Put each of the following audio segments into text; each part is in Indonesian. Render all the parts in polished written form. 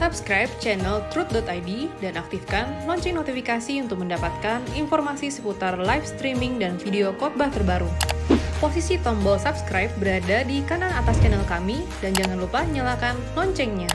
Subscribe channel Truth.id dan aktifkan lonceng notifikasi untuk mendapatkan informasi seputar live streaming dan video khotbah terbaru. Posisi tombol subscribe berada di kanan atas channel kami dan jangan lupa nyalakan loncengnya.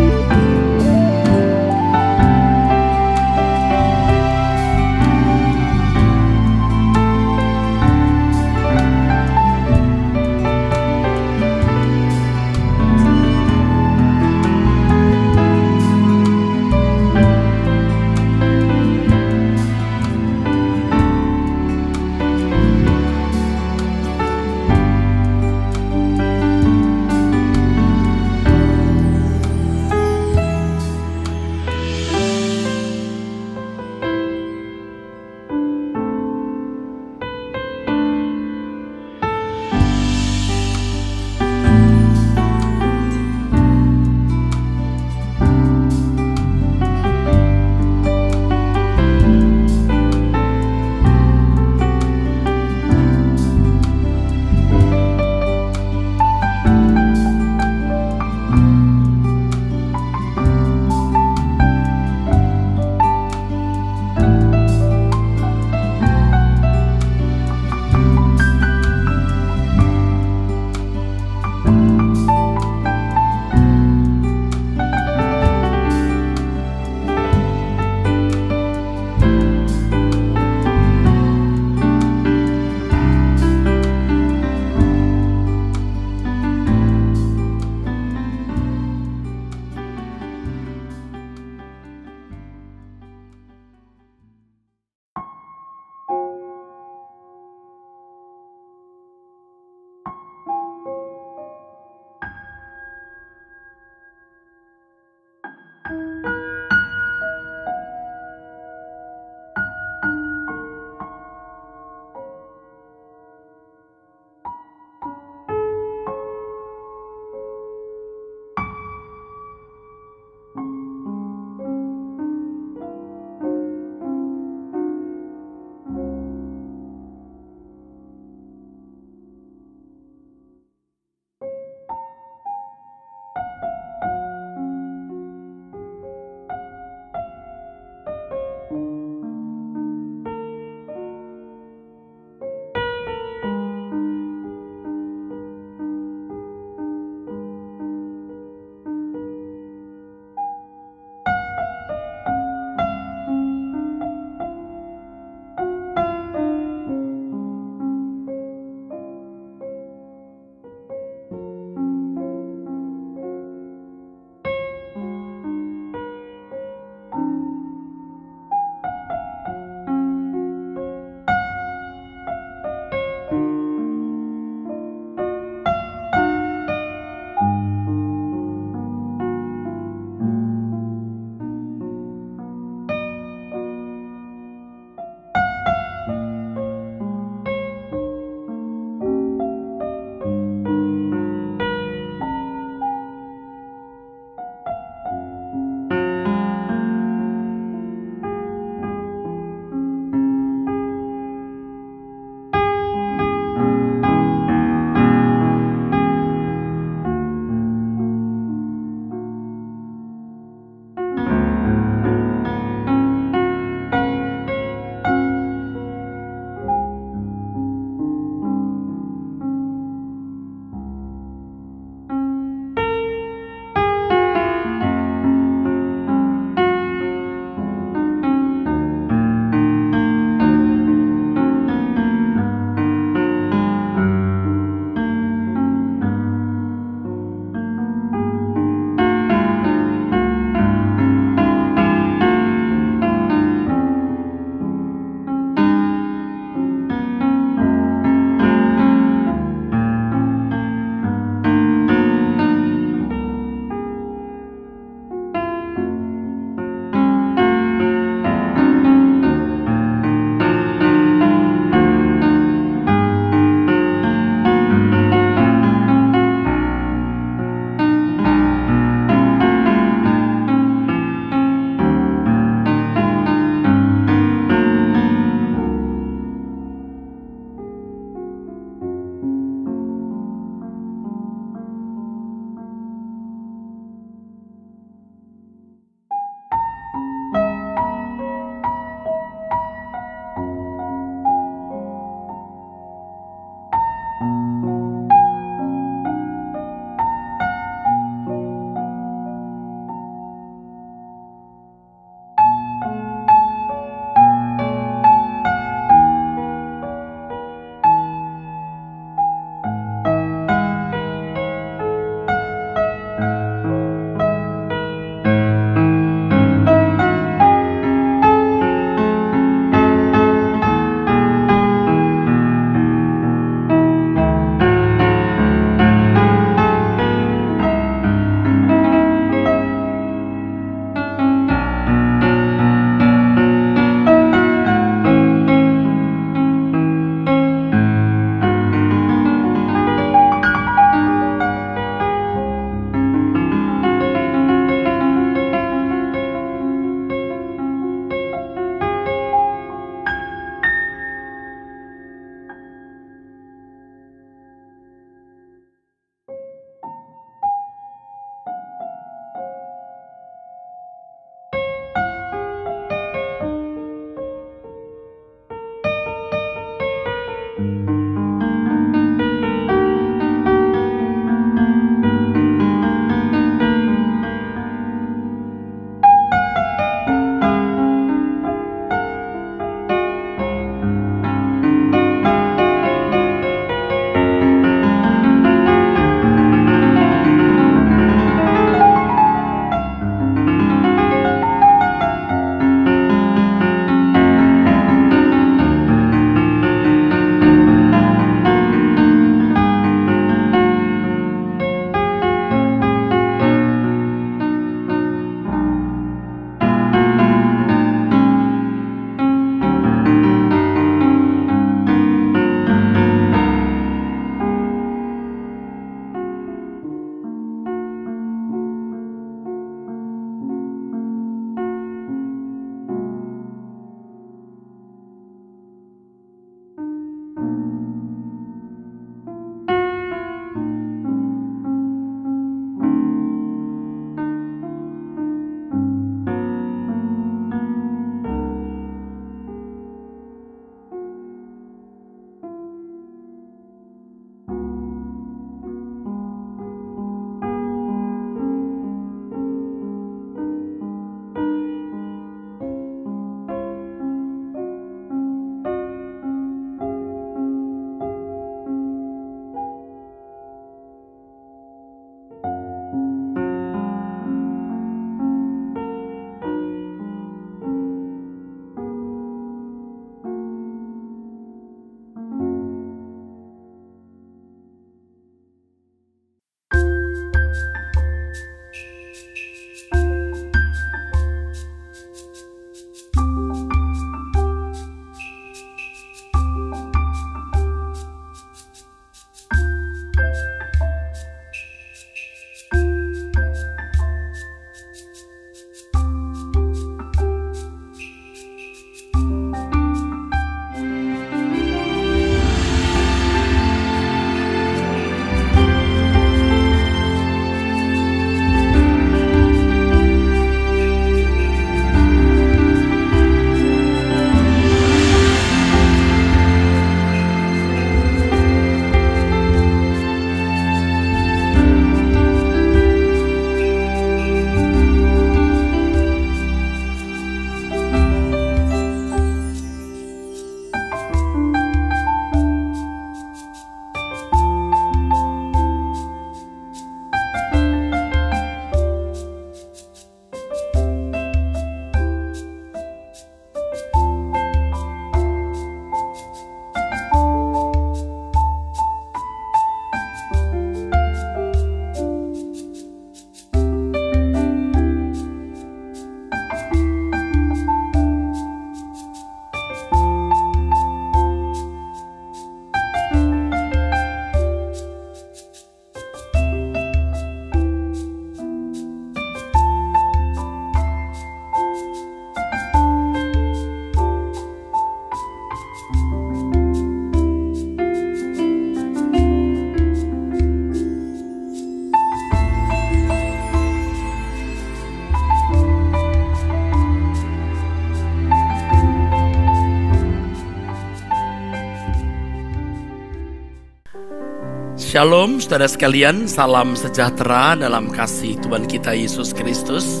Shalom saudara sekalian, salam sejahtera dalam kasih Tuhan kita Yesus Kristus.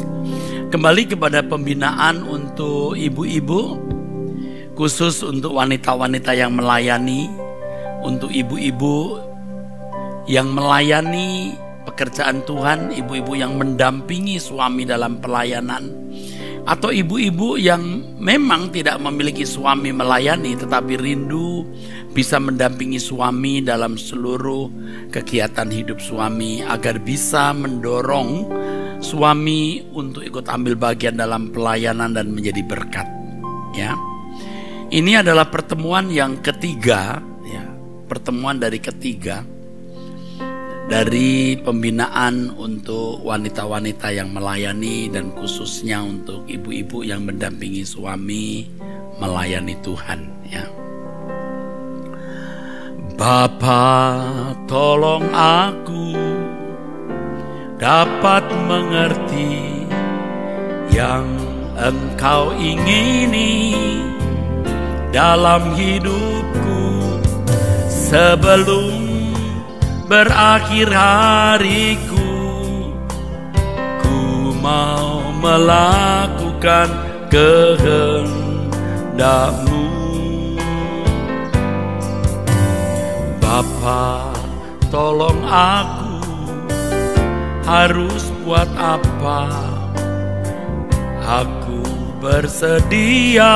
Kembali kepada pembinaan untuk ibu-ibu, khusus untuk wanita-wanita yang melayani, untuk ibu-ibu yang melayani pekerjaan Tuhan, ibu-ibu yang mendampingi suami dalam pelayanan, atau ibu-ibu yang memang tidak memiliki suami melayani tetapi rindu bisa mendampingi suami dalam seluruh kegiatan hidup suami agar bisa mendorong suami untuk ikut ambil bagian dalam pelayanan dan menjadi berkat. Ya, ini adalah pertemuan yang ketiga, ya, pertemuan dari ketiga dari pembinaan untuk wanita-wanita yang melayani dan khususnya untuk ibu-ibu yang mendampingi suami melayani Tuhan. Ya. Bapa, tolong aku dapat mengerti yang Engkau ingini dalam hidupku sebelum berakhir hariku. Ku mau melakukan kehendak-Mu. Bapa, tolong aku harus buat apa? Aku bersedia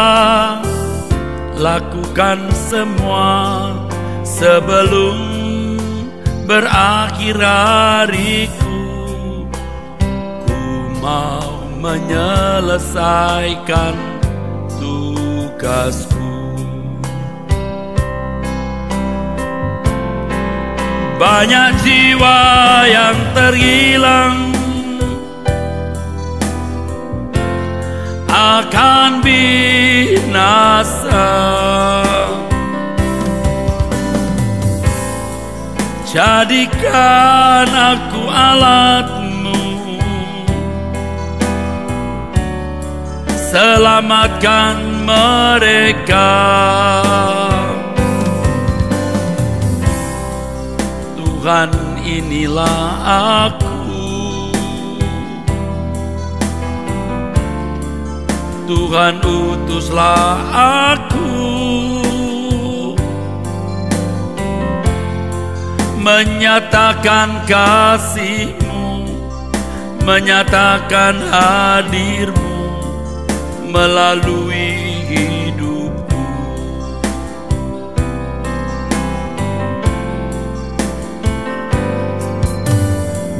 lakukan semua sebelum berakhir hariku. Ku mau menyelesaikan tugasku. Banyak jiwa yang terhilang akan binasa. Jadikan aku alat-Mu, selamatkan mereka. Tuhan, inilah aku. Tuhan, utuslah aku menyatakan kasih-Mu, menyatakan hadir-Mu melalui hidupku.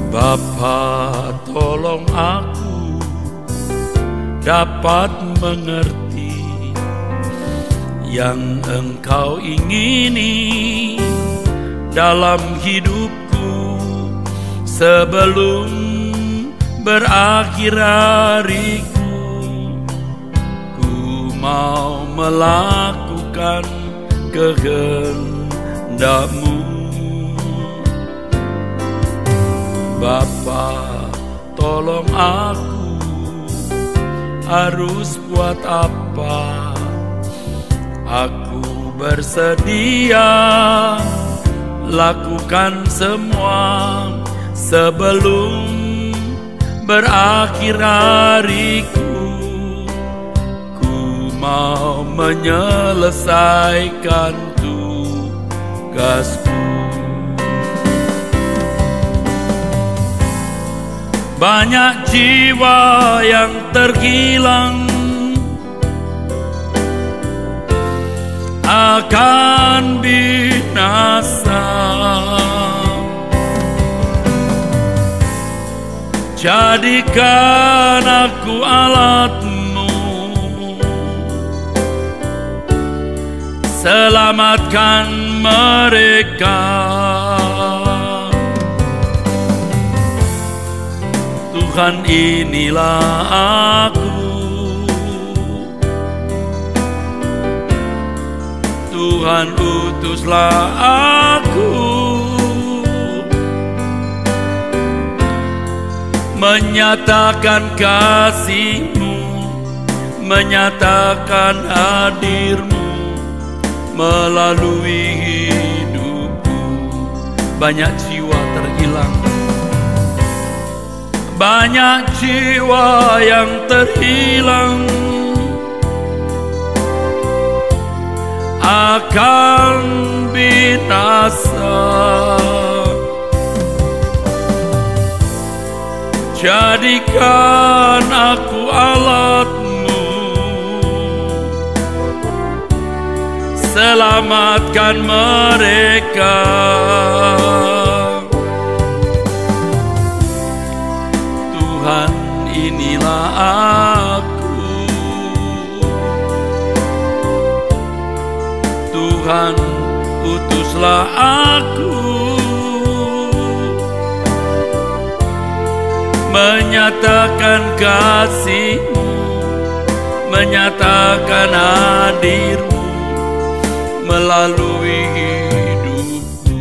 Bapa, tolong aku dapat mengerti yang Engkau ingini dalam hidupku sebelum berakhir hariku. Ku mau melakukan kehendak-Mu. Bapa, tolong aku harus buat apa? Aku bersedia lakukan semua sebelum berakhir hariku. Ku mau menyelesaikan tugasku. Banyak jiwa yang terhilang akan binasa. Jadikan aku alat-Mu, selamatkan mereka. Tuhan, inilah aku. Tuhan, utuslah aku menyatakan kasih-Mu, menyatakan hadir-Mu melalui hidupku. banyak jiwa terhilang. Banyak jiwa yang terhilang akan binasa. Jadikan aku alatmu, selamatkan mereka. Tuhan, inilah aku. Tuhan, utuslah aku, menyatakan kasih-Mu, menyatakan hadir-Mu melalui hidupku.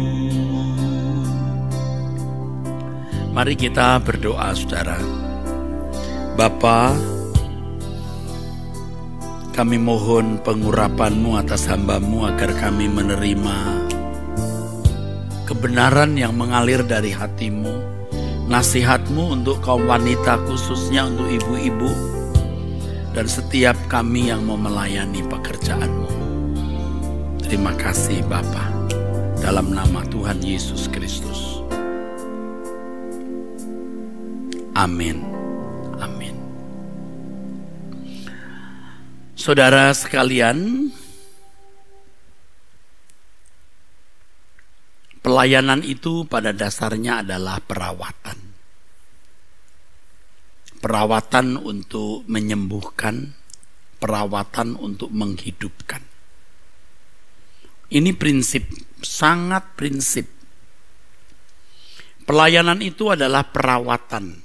Mari kita berdoa, saudara. Bapa, kami mohon pengurapan-Mu atas hamba-Mu agar kami menerima kebenaran yang mengalir dari hati-Mu, nasihat-Mu untuk kaum wanita, khususnya untuk ibu-ibu, dan setiap kami yang mau melayani pekerjaan-Mu. Terima kasih Bapa, dalam nama Tuhan Yesus Kristus. Amin. Amin. Saudara sekalian, pelayanan itu pada dasarnya adalah perawatan. Perawatan untuk menyembuhkan, perawatan untuk menghidupkan. Ini prinsip, sangat prinsip. Pelayanan itu adalah perawatan.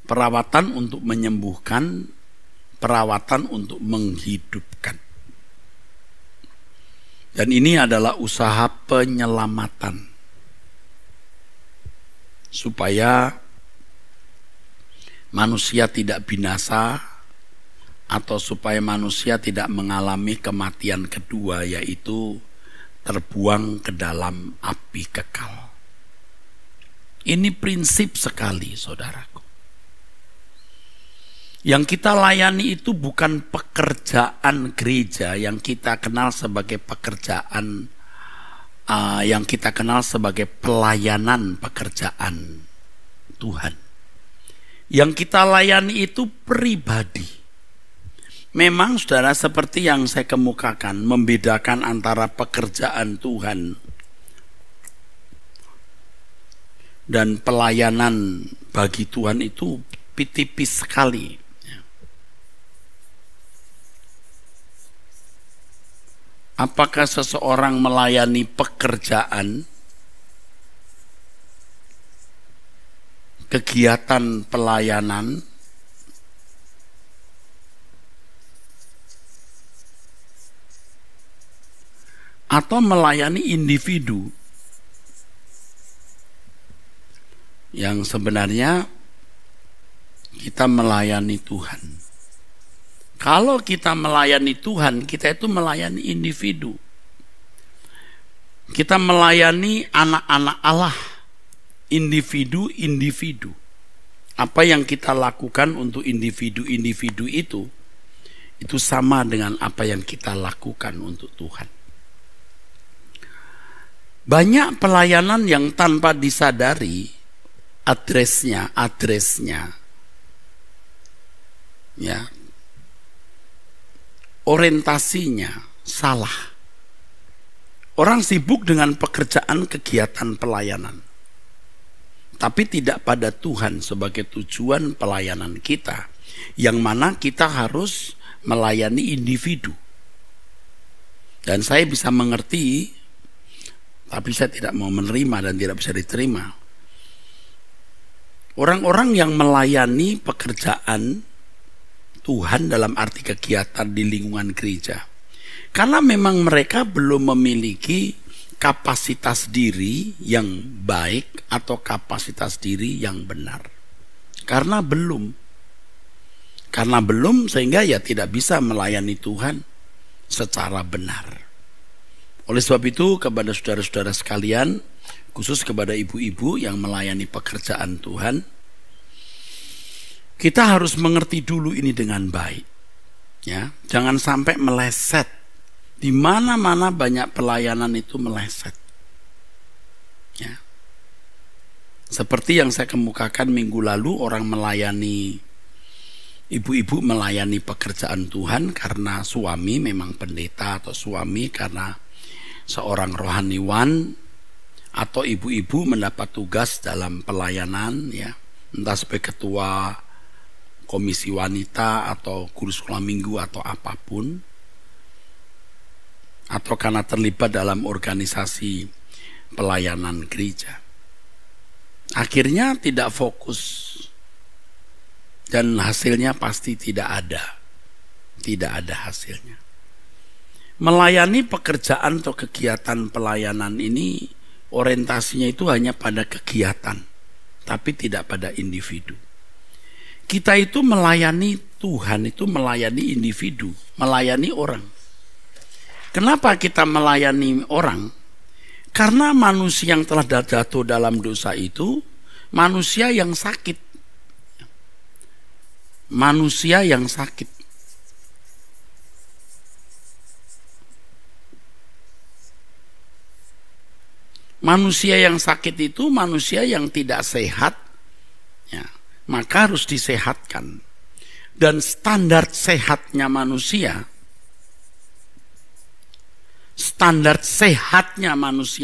Perawatan untuk menyembuhkan, perawatan untuk menghidupkan. Dan ini adalah usaha penyelamatan. Supaya manusia tidak binasa, atau supaya manusia tidak mengalami kematian kedua, yaitu terbuang ke dalam api kekal. Ini prinsip sekali, saudaraku. Yang kita layani itu bukan pekerjaan gereja yang kita kenal sebagai pekerjaan, yang kita kenal sebagai pelayanan pekerjaan Tuhan. Yang kita layani itu pribadi. Memang saudara, seperti yang saya kemukakan, membedakan antara pekerjaan Tuhan dan pelayanan bagi Tuhan itu tipis sekali. Apakah seseorang melayani pekerjaan, kegiatan pelayanan, atau melayani individu yang sebenarnya kita melayani Tuhan. Kalau kita melayani Tuhan, kita itu melayani individu. Kita melayani anak-anak Allah, individu-individu. Apa yang kita lakukan untuk individu-individu itu sama dengan apa yang kita lakukan untuk Tuhan. Banyak pelayanan yang tanpa disadari adresnya, ya, orientasinya salah. Orang sibuk dengan pekerjaan kegiatan pelayanan, tapi tidak pada Tuhan sebagai tujuan pelayanan kita, yang mana kita harus melayani individu. Dan saya bisa mengerti, tapi saya tidak mau menerima dan tidak bisa diterima. Orang-orang yang melayani pekerjaan Tuhan dalam arti kegiatan di lingkungan gereja, karena memang mereka belum memiliki kapasitas diri yang baik atau kapasitas diri yang benar. Karena belum sehingga ya tidak bisa melayani Tuhan secara benar. Oleh sebab itu kepada saudara-saudara sekalian, khusus kepada ibu-ibu yang melayani pekerjaan Tuhan, kita harus mengerti dulu ini dengan baik. Ya, jangan sampai meleset. Di mana-mana banyak pelayanan itu meleset. Ya. Seperti yang saya kemukakan minggu lalu, orang melayani, ibu-ibu melayani pekerjaan Tuhan karena suami memang pendeta, atau suami karena seorang rohaniwan, atau ibu-ibu mendapat tugas dalam pelayanan, ya, entah sebagai ketua komisi wanita atau guru sekolah minggu atau apapun, atau karena terlibat dalam organisasi pelayanan gereja. Akhirnya tidak fokus dan hasilnya pasti tidak ada hasilnya. Melayani pekerjaan atau kegiatan pelayanan ini orientasinya itu hanya pada kegiatan, tapi tidak pada individu. Kita itu melayani Tuhan, itu melayani individu, melayani orang. Kenapa kita melayani orang? Karena manusia yang telah jatuh dalam dosa itu manusia yang sakit. Manusia yang sakit. Manusia yang sakit itu manusia yang tidak sehat, ya, maka harus disehatkan. Dan standar sehatnya manusia,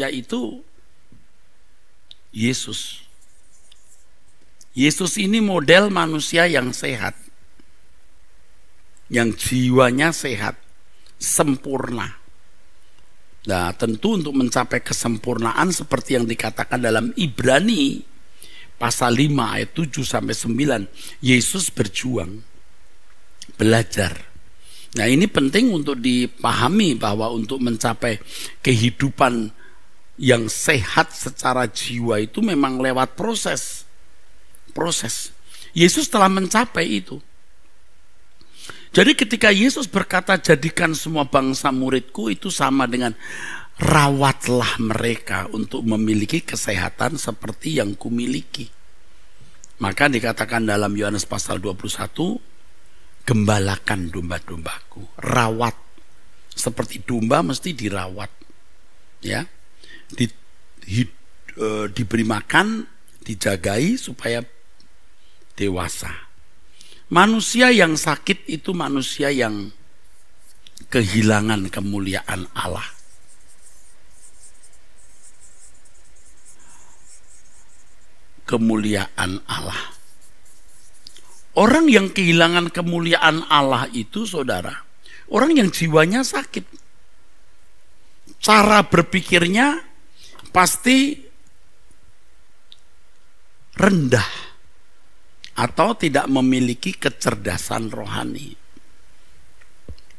itu Yesus. Yesus ini model manusia yang sehat, yang jiwanya sehat, sempurna. Nah, tentu untuk mencapai kesempurnaan seperti yang dikatakan dalam Ibrani pasal 5 ayat 7 sampai 9, Yesus berjuang, belajar. Nah, ini penting untuk dipahami bahwa untuk mencapai kehidupan yang sehat secara jiwa itu memang lewat proses. Yesus telah mencapai itu. Jadi ketika Yesus berkata jadikan semua bangsa muridku, itu sama dengan rawatlah mereka untuk memiliki kesehatan seperti yang kumiliki. Maka dikatakan dalam Yohanes pasal 21, gembalakan domba-dombaku, rawat. Seperti domba mesti dirawat, ya, diberi makan, dijagai supaya dewasa. Manusia yang sakit itu manusia yang kehilangan kemuliaan Allah. Kemuliaan Allah. Orang yang kehilangan kemuliaan Allah itu, saudara, orang yang jiwanya sakit. Cara berpikirnya pasti rendah atau tidak memiliki kecerdasan rohani.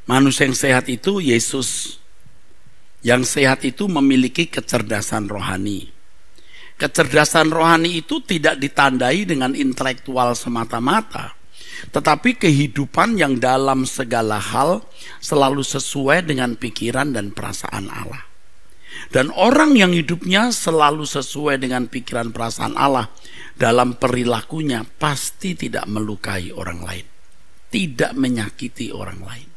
Manusia yang sehat itu Yesus. Yang sehat itu memiliki kecerdasan rohani. Kecerdasan rohani itu tidak ditandai dengan intelektual semata-mata, tetapi kehidupan yang dalam segala hal selalu sesuai dengan pikiran dan perasaan Allah. Dan orang yang hidupnya selalu sesuai dengan pikiran perasaan Allah dalam perilakunya pasti tidak melukai orang lain, tidak menyakiti orang lain,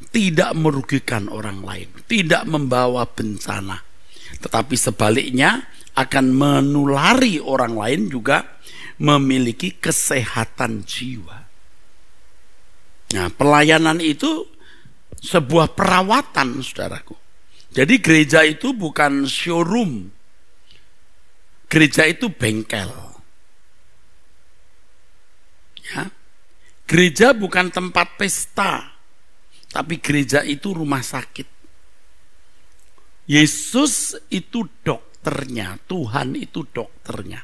tidak merugikan orang lain, tidak membawa bencana, tetapi sebaliknya akan menulari orang lain juga memiliki kesehatan jiwa. Nah, pelayanan itu sebuah perawatan, saudaraku. Jadi gereja itu bukan showroom. Gereja itu bengkel. Ya. Gereja bukan tempat pesta, tapi gereja itu rumah sakit. Yesus itu dokternya, Tuhan itu dokternya.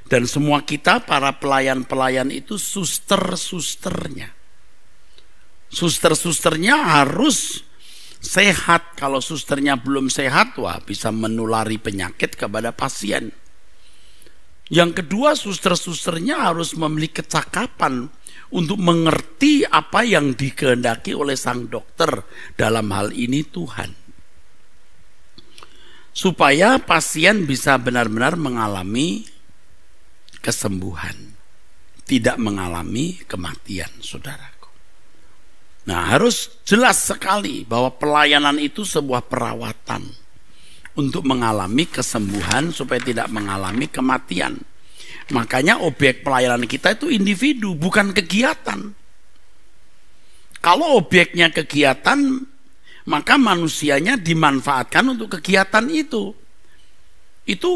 Dan semua kita para pelayan-pelayan itu suster-susternya. Suster-susternya harus sehat. Kalau susternya belum sehat, wah, bisa menulari penyakit kepada pasien. Yang kedua, suster-susternya harus memiliki kecakapan untuk mengerti apa yang dikehendaki oleh sang dokter, dalam hal ini Tuhan. Supaya pasien bisa benar-benar mengalami kesembuhan, tidak mengalami kematian, saudaraku. Nah, harus jelas sekali bahwa pelayanan itu sebuah perawatan untuk mengalami kesembuhan supaya tidak mengalami kematian. Makanya objek pelayanan kita itu individu, bukan kegiatan. Kalau objeknya kegiatan, maka manusianya dimanfaatkan untuk kegiatan itu. Itu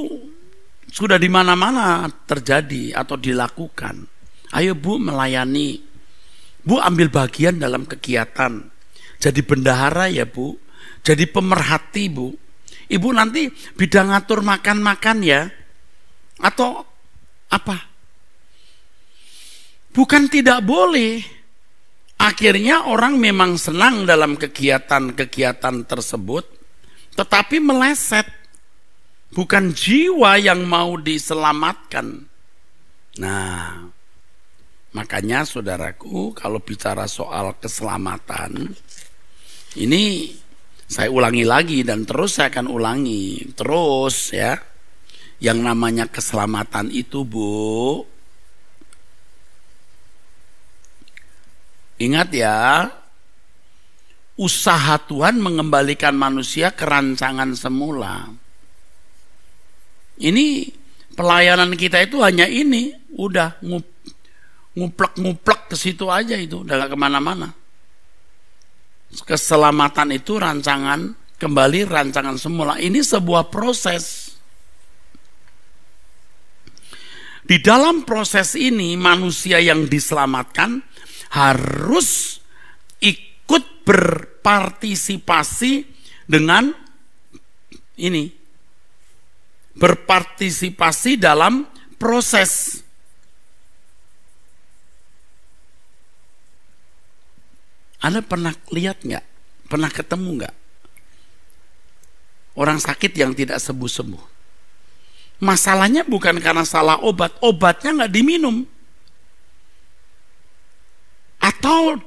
sudah di mana-mana terjadi atau dilakukan. Ayo Bu, melayani. Bu, ambil bagian dalam kegiatan. Jadi bendahara ya Bu. Jadi pemerhati Bu. Ibu nanti bidang ngatur makan-makan ya. Atau apa? Bukan tidak boleh. Akhirnya orang memang senang dalam kegiatan-kegiatan tersebut, tetapi meleset. Bukan jiwa yang mau diselamatkan. Nah, makanya saudaraku, kalau bicara soal keselamatan, ini saya ulangi lagi dan terus saya akan ulangi. Terus ya, yang namanya keselamatan itu Bu, ingat ya, usaha Tuhan mengembalikan manusia ke rancangan semula. Ini pelayanan kita itu hanya ini, udah nguplek-nguplek ke situ aja, itu udah gak kemana-mana. Keselamatan itu kembali rancangan semula. Ini sebuah proses. Di dalam proses ini manusia yang diselamatkan harus ikut berpartisipasi dengan ini. Berpartisipasi dalam proses. Anda pernah lihat nggak? Pernah ketemu nggak? Orang sakit yang tidak sembuh-sembuh. Masalahnya bukan karena salah obat. Obatnya nggak diminum. Atau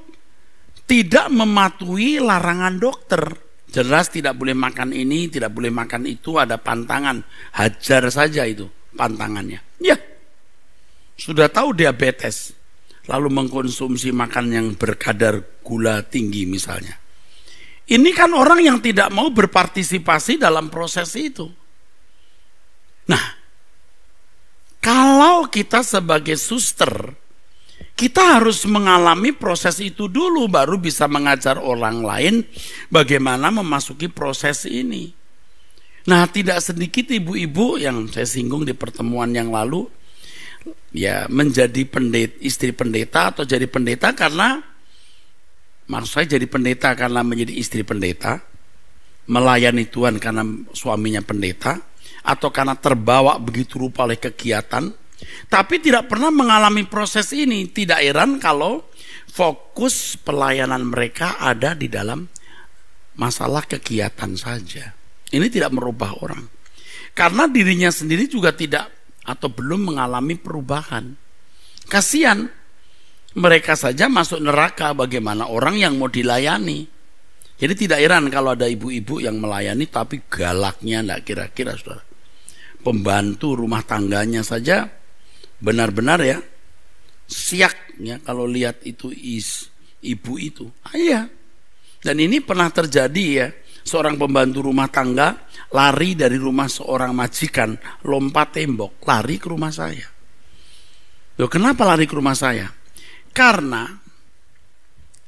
tidak mematuhi larangan dokter. Jelas tidak boleh makan ini, tidak boleh makan itu, ada pantangan. Hajar saja itu pantangannya. Ya, sudah tahu diabetes, lalu mengkonsumsi makan yang berkadar gula tinggi misalnya. Ini kan orang yang tidak mau berpartisipasi dalam proses itu. Nah, kalau kita sebagai suster, kita harus mengalami proses itu dulu, baru bisa mengajar orang lain bagaimana memasuki proses ini. Nah, tidak sedikit ibu-ibu yang saya singgung di pertemuan yang lalu, ya menjadi istri pendeta atau jadi pendeta karena, maksud saya jadi pendeta karena menjadi istri pendeta, melayani Tuhan karena suaminya pendeta, atau karena terbawa begitu rupa oleh kegiatan, tapi tidak pernah mengalami proses ini. Tidak heran kalau fokus pelayanan mereka ada di dalam masalah kegiatan saja. Ini tidak merubah orang. Karena dirinya sendiri juga tidak atau belum mengalami perubahan. Kasihan, mereka saja masuk neraka, bagaimana orang yang mau dilayani. Jadi tidak heran kalau ada ibu-ibu yang melayani tapi galaknya tidak kira-kira, saudara. Pembantu rumah tangganya saja benar-benar ya siak ya kalau lihat itu ibu itu. Iya. Dan ini pernah terjadi ya, seorang pembantu rumah tangga lari dari rumah seorang majikan, lompat tembok, lari ke rumah saya. Loh, kenapa lari ke rumah saya? Karena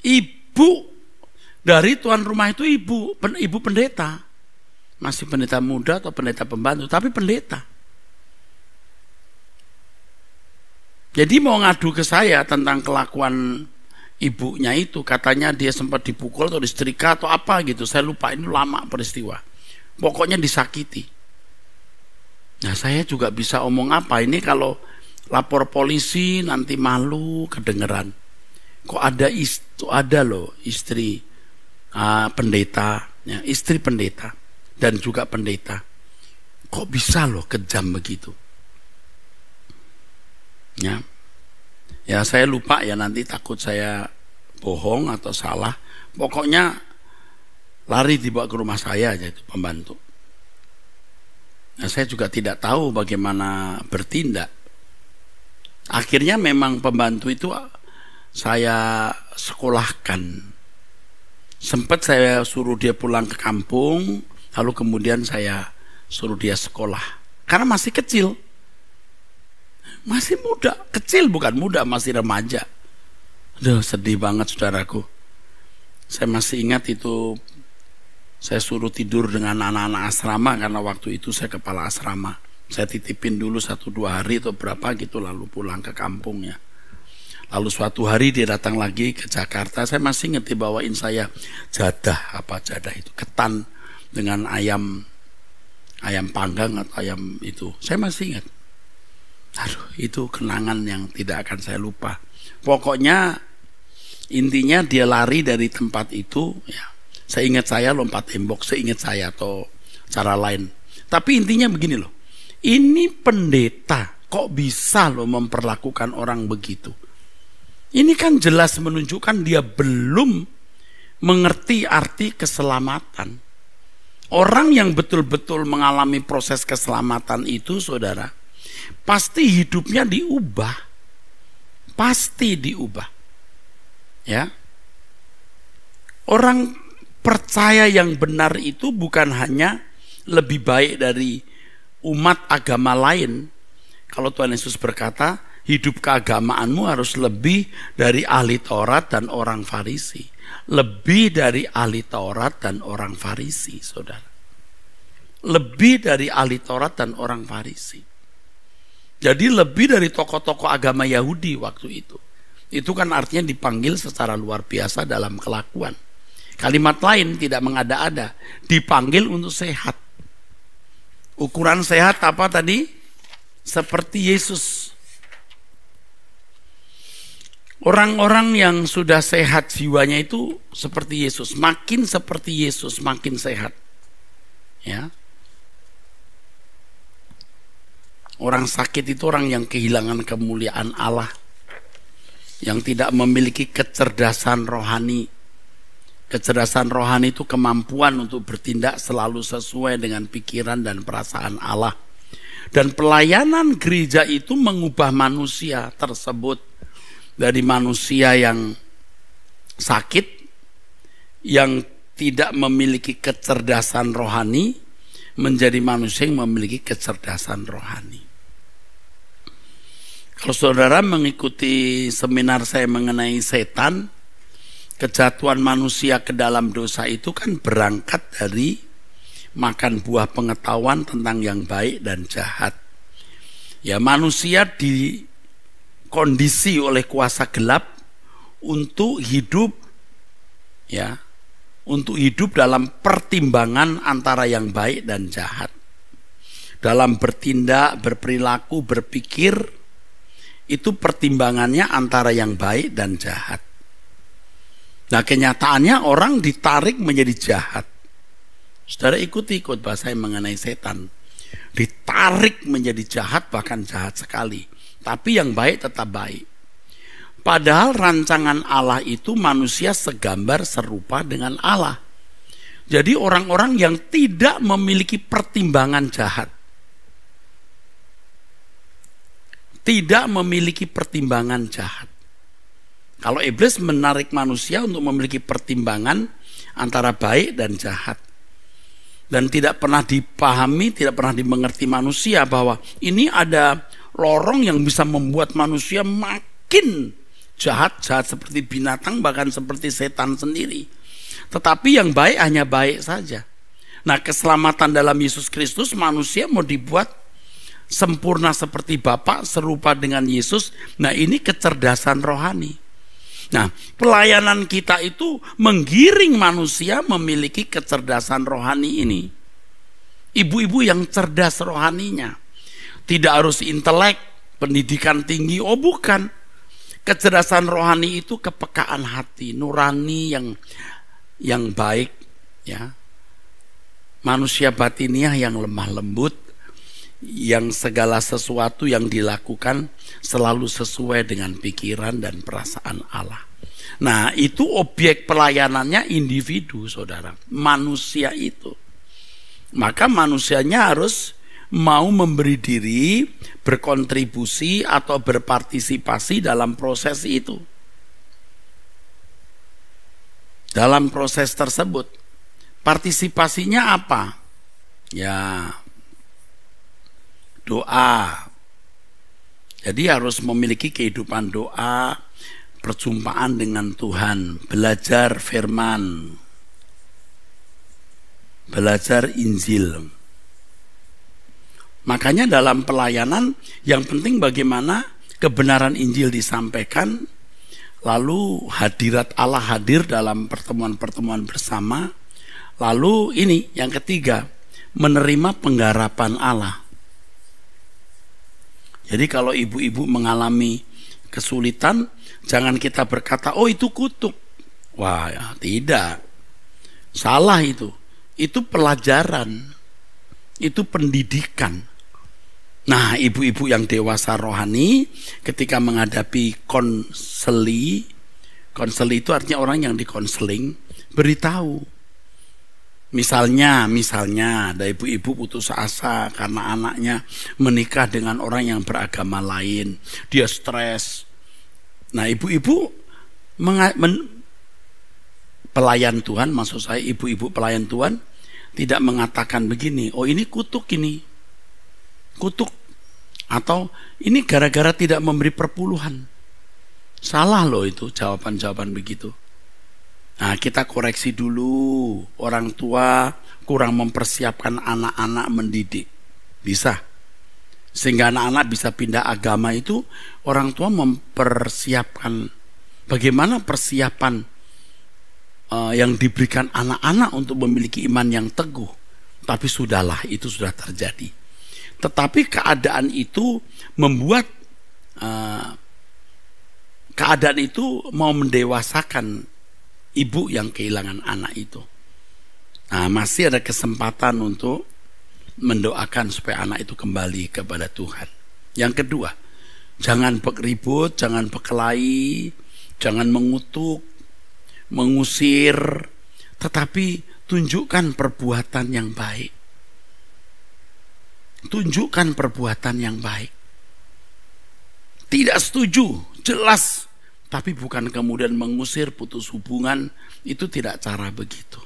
ibu dari tuan rumah itu ibu pendeta. Masih pendeta muda atau pendeta pembantu, tapi pendeta. Jadi mau ngadu ke saya tentang kelakuan ibunya itu, katanya dia sempat dipukul atau disetrika atau apa gitu, saya lupa, ini lama peristiwa. Pokoknya disakiti. Nah, saya juga bisa omong apa ini kalau lapor polisi nanti malu kedengeran. Kok ada loh istri pendeta, ya, istri pendeta dan juga pendeta. Kok bisa loh kejam begitu? Ya. Ya saya lupa ya, nanti takut saya bohong atau salah. Pokoknya lari dibawa ke rumah saya aja itu pembantu. Nah, saya juga tidak tahu bagaimana bertindak. Akhirnya memang pembantu itu saya sekolahkan. Sempat saya suruh dia pulang ke kampung, lalu kemudian saya suruh dia sekolah. Karena masih kecil. Masih muda, kecil bukan muda, masih remaja. Aduh, sedih banget saudaraku. Saya masih ingat itu, saya suruh tidur dengan anak-anak asrama karena waktu itu saya kepala asrama. Saya titipin dulu 1-2 hari atau berapa gitu, lalu pulang ke kampungnya. Lalu suatu hari dia datang lagi ke Jakarta. Saya masih ingat dibawain saya jadah itu, ketan dengan ayam panggang atau ayam itu. Saya masih ingat. Aduh, itu kenangan yang tidak akan saya lupa. Pokoknya intinya dia lari dari tempat itu ya. Seingat saya lompat tembok, seingat saya atau cara lain. Tapi intinya begini loh. Ini pendeta kok bisa loh memperlakukan orang begitu. Ini kan jelas menunjukkan dia belum mengerti arti keselamatan. Orang yang betul-betul mengalami proses keselamatan itu, saudara, pasti hidupnya diubah. Pasti diubah. Ya. Orang percaya yang benar itu bukan hanya lebih baik dari umat agama lain. Kalau Tuhan Yesus berkata, hidup keagamaanmu harus lebih dari ahli Taurat dan orang Farisi. Lebih dari ahli Taurat dan orang Farisi, saudara. Lebih dari ahli Taurat dan orang Farisi. Jadi lebih dari tokoh-tokoh agama Yahudi waktu itu. Itu kan artinya dipanggil secara luar biasa dalam kelakuan. Kalimat lain tidak mengada-ada, dipanggil untuk sehat. Ukuran sehat apa tadi? Seperti Yesus. Orang-orang yang sudah sehat jiwanya itu seperti Yesus. Makin seperti Yesus, makin sehat. Ya. Orang sakit itu orang yang kehilangan kemuliaan Allah, yang tidak memiliki kecerdasan rohani. Kecerdasan rohani itu kemampuan untuk bertindak selalu sesuai dengan pikiran dan perasaan Allah. Dan pelayanan gereja itu mengubah manusia tersebut dari manusia yang sakit, yang tidak memiliki kecerdasan rohani, menjadi manusia yang memiliki kecerdasan rohani. Kalau saudara mengikuti seminar saya mengenai setan, kejatuhan manusia ke dalam dosa itu kan berangkat dari makan buah pengetahuan tentang yang baik dan jahat. Ya, manusia dikondisi oleh kuasa gelap untuk hidup, ya, untuk hidup dalam pertimbangan antara yang baik dan jahat. Dalam bertindak, berperilaku, berpikir, itu pertimbangannya antara yang baik dan jahat. Nah, kenyataannya orang ditarik menjadi jahat. Saudara ikuti khotbah saya mengenai setan. Ditarik menjadi jahat, bahkan jahat sekali. Tapi yang baik tetap baik. Padahal rancangan Allah itu manusia segambar serupa dengan Allah. Jadi orang-orang yang tidak memiliki pertimbangan jahat. Tidak memiliki pertimbangan jahat. Kalau iblis menarik manusia untuk memiliki pertimbangan antara baik dan jahat. Dan tidak pernah dipahami, tidak pernah dimengerti manusia bahwa ini ada lorong yang bisa membuat manusia makin jahat seperti binatang, bahkan seperti setan sendiri. Tetapi yang baik hanya baik saja. Nah, keselamatan dalam Yesus Kristus, manusia mau dibuat sempurna seperti Bapa, serupa dengan Yesus. Nah, ini kecerdasan rohani. Nah, pelayanan kita itu menggiring manusia memiliki kecerdasan rohani ini. Ibu-ibu yang cerdas rohaninya. Tidak harus intelek, pendidikan tinggi, oh bukan. Kecerdasan rohani itu kepekaan hati, nurani yang baik, ya. Manusia batiniah yang lemah lembut, yang segala sesuatu yang dilakukan selalu sesuai dengan pikiran dan perasaan Allah. Nah, itu objek pelayanannya individu, saudara, manusia itu. Maka manusianya harus mau memberi diri, berkontribusi atau berpartisipasi dalam proses itu. Dalam proses tersebut, partisipasinya apa? Ya, doa. Jadi harus memiliki kehidupan doa, perjumpaan dengan Tuhan, belajar firman, belajar Injil. Makanya dalam pelayanan yang penting bagaimana kebenaran Injil disampaikan, lalu hadirat Allah hadir dalam pertemuan-pertemuan bersama. Lalu ini yang ketiga, menerima penggarapan Allah. Jadi kalau ibu-ibu mengalami kesulitan, jangan kita berkata, oh itu kutuk. Wah, ya, tidak. Salah itu. Itu pelajaran. Itu pendidikan. Nah, ibu-ibu yang dewasa rohani ketika menghadapi konseli itu artinya orang yang dikonseling, beritahu. Misalnya ada ibu-ibu putus asa karena anaknya menikah dengan orang yang beragama lain, dia stres. Nah, ibu-ibu pelayan Tuhan, maksud saya ibu-ibu pelayan Tuhan tidak mengatakan begini, oh ini kutuk ini, kutuk, atau ini gara-gara tidak memberi perpuluhan. Salah loh itu jawaban-jawaban begitu. Nah, kita koreksi dulu, orang tua kurang mempersiapkan anak-anak mendidik. Bisa. Sehingga anak-anak bisa pindah agama itu, orang tua mempersiapkan bagaimana persiapan yang diberikan anak-anak untuk memiliki iman yang teguh. Tapi sudahlah, itu sudah terjadi. Tetapi keadaan itu membuat keadaan itu mau mendewasakan ibu yang kehilangan anak itu. Nah, masih ada kesempatan untuk mendoakan supaya anak itu kembali kepada Tuhan. Yang kedua, jangan beribut, jangan berkelahi, jangan mengutuk, mengusir, tetapi tunjukkan perbuatan yang baik. Tunjukkan perbuatan yang baik. Tidak setuju, jelas, tapi bukan kemudian mengusir, putus hubungan. Itu tidak cara begitu.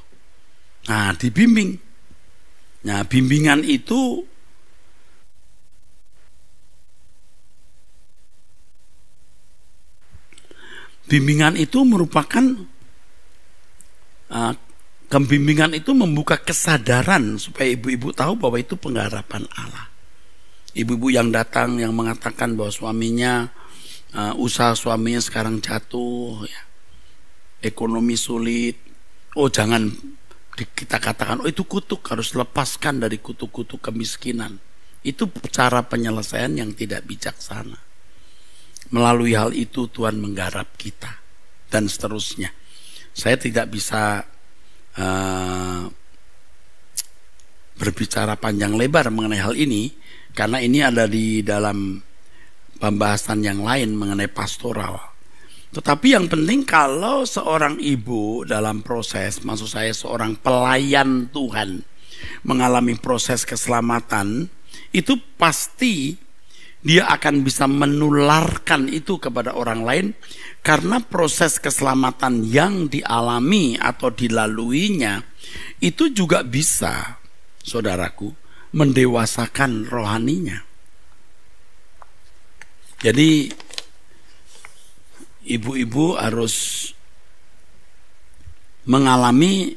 Nah, dibimbing. Nah, bimbingan itu merupakan Pembimbingan itu membuka kesadaran supaya ibu-ibu tahu bahwa itu pengharapan Allah. Ibu-ibu yang datang yang mengatakan bahwa suaminya usaha suaminya sekarang jatuh, ya, ekonomi sulit. Oh, jangan kita katakan, oh itu kutuk, harus lepaskan dari kutuk-kutuk kemiskinan. Itu cara penyelesaian yang tidak bijaksana. Melalui hal itu Tuhan menggarap kita dan seterusnya. Saya tidak bisa berbicara panjang lebar mengenai hal ini karena ini ada di dalam pembahasan yang lain mengenai pastoral. Tetapi yang penting kalau seorang ibu dalam proses, maksud saya seorang pelayan Tuhan mengalami proses keselamatan, itu pasti dia akan bisa menularkan itu kepada orang lain karena proses keselamatan yang dialami atau dilaluinya itu juga bisa, saudaraku, mendewasakan rohaninya. Jadi ibu-ibu harus mengalami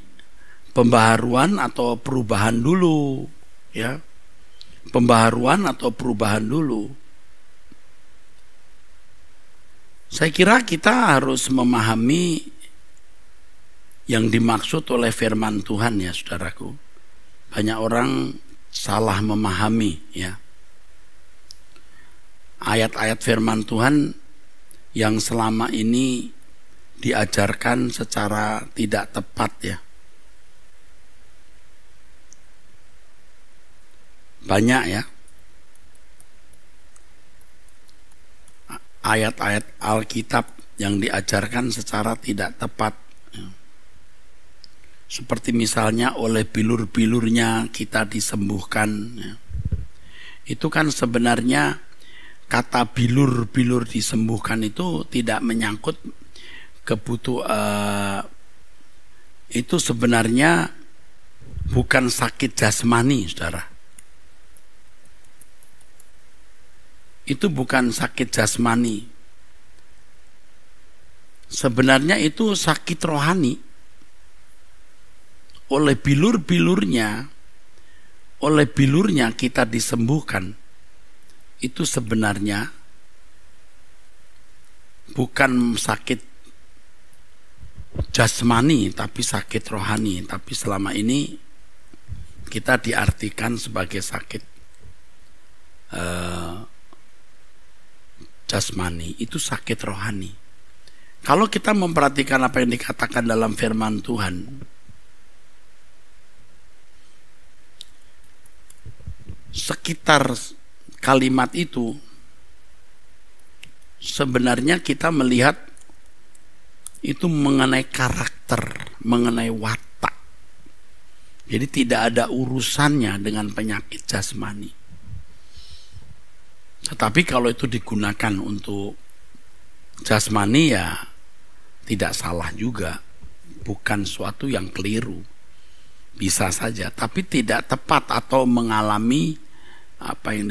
pembaharuan atau perubahan dulu, ya. Pembaharuan atau perubahan dulu. Saya kira kita harus memahami yang dimaksud oleh firman Tuhan, ya saudaraku. Banyak orang salah memahami, ya, ayat-ayat firman Tuhan yang selama ini diajarkan secara tidak tepat, ya. Banyak, ya. ayat-ayat Alkitab yang diajarkan secara tidak tepat. Seperti misalnya oleh bilur-bilurnya kita disembuhkan. Itu kan sebenarnya kata bilur-bilur disembuhkan itu tidak menyangkut itu sebenarnya bukan sakit jasmani, saudara. Itu bukan sakit jasmani. Sebenarnya itu sakit rohani. Oleh bilurnya kita disembuhkan. Itu sebenarnya bukan sakit jasmani, tapi sakit rohani. Tapi selama ini kita diartikan sebagai sakit jasmani. Itu sakit rohani. Kalau kita memperhatikan apa yang dikatakan dalam firman Tuhan, sekitar kalimat itu sebenarnya kita melihat itu mengenai karakter, mengenai watak. Jadi tidak ada urusannya dengan penyakit jasmani. Tetapi kalau itu digunakan untuk jasmani ya tidak salah juga. Bukan suatu yang keliru. Bisa saja, tapi tidak tepat atau mengalami apa yang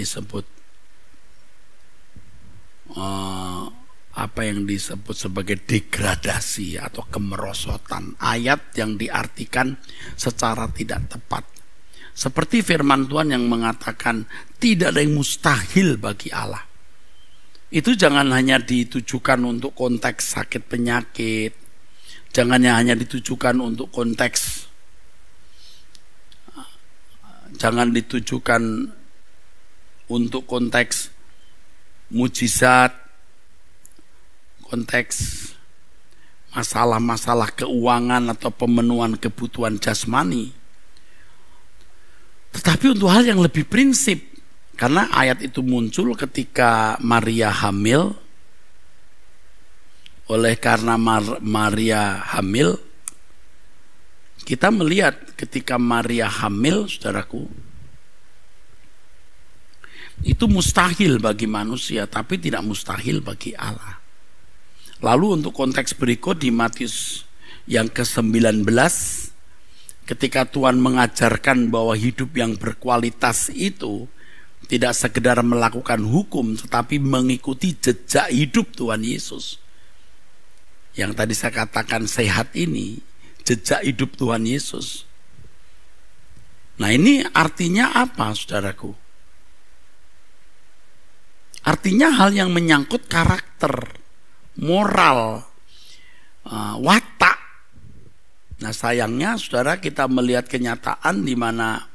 disebut sebagai degradasi atau kemerosotan, ayat yang diartikan secara tidak tepat. Seperti firman Tuhan yang mengatakan tidak ada yang mustahil bagi Allah. Itu jangan hanya ditujukan untuk konteks sakit penyakit, jangan hanya ditujukan untuk konteks, jangan ditujukan untuk konteks mujizat, konteks masalah-masalah keuangan atau pemenuhan kebutuhan jasmani. Tetapi untuk hal yang lebih prinsip, karena ayat itu muncul ketika Maria hamil. Oleh karena Maria hamil, kita melihat ketika Maria hamil, saudaraku, itu mustahil bagi manusia, tapi tidak mustahil bagi Allah. Lalu untuk konteks berikut di Matius yang ke-19, ketika Tuhan mengajarkan bahwa hidup yang berkualitas itu tidak sekedar melakukan hukum, tetapi mengikuti jejak hidup Tuhan Yesus. Yang tadi saya katakan sehat ini, jejak hidup Tuhan Yesus. Nah, ini artinya apa, saudaraku? Artinya hal yang menyangkut karakter, moral, watak. Nah, sayangnya saudara, kita melihat kenyataan di mana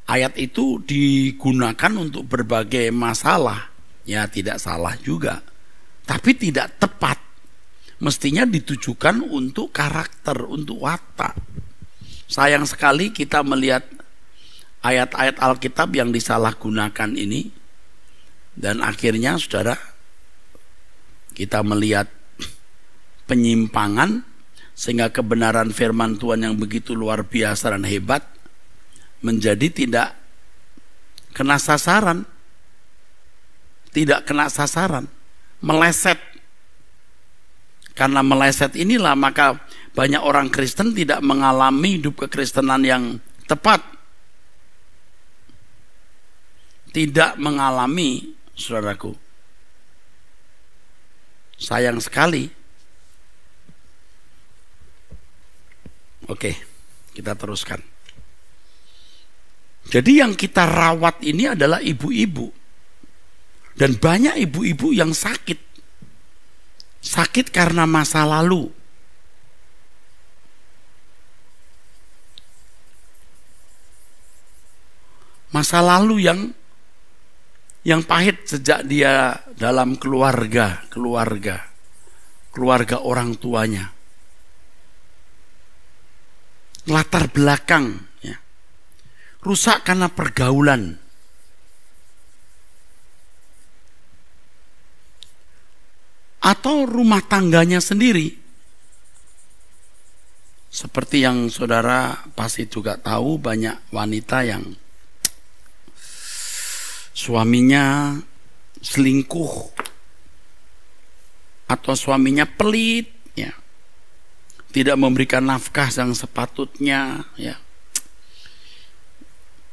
ayat itu digunakan untuk berbagai masalah. Ya, tidak salah juga, tapi tidak tepat. Mestinya ditujukan untuk karakter, untuk watak. Sayang sekali kita melihat ayat-ayat Alkitab yang disalahgunakan ini. Dan akhirnya saudara, kita melihat penyimpangan, sehingga kebenaran firman Tuhan yang begitu luar biasa dan hebat menjadi tidak kena sasaran. Tidak kena sasaran, meleset. Karena meleset inilah maka banyak orang Kristen tidak mengalami hidup kekristenan yang tepat. Tidak mengalami, saudaraku. Sayang sekali. Oke, kita teruskan. Jadi yang kita rawat ini adalah ibu-ibu. Dan banyak ibu-ibu yang sakit. Sakit karena masa lalu. Masa lalu yang pahit sejak dia dalam keluarga orang tuanya. Latar belakang, ya. Rusak karena pergaulan. atau rumah tangganya sendiri. Seperti yang saudara pasti juga tahu, banyak wanita yang suaminya selingkuh atau suaminya pelit, ya, tidak memberikan nafkah yang sepatutnya, ya.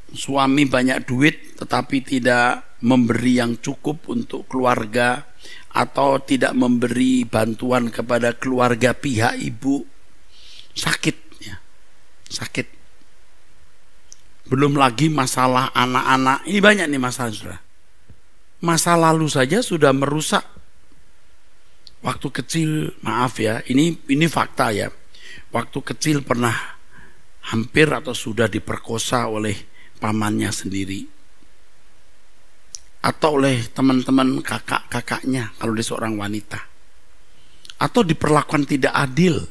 Suami banyak duit tetapi tidak memberi yang cukup untuk keluarga, atau tidak memberi bantuan kepada keluarga pihak ibu. Sakit, ya, sakit. Belum lagi masalah anak-anak. Ini banyak nih masalah, saudara. Masa lalu saja sudah merusak. Waktu kecil, maaf ya, ini fakta ya. Waktu kecil pernah hampir atau sudah diperkosa oleh pamannya sendiri, atau oleh teman-teman kakak-kakaknya kalau dia seorang wanita, atau diperlakukan tidak adil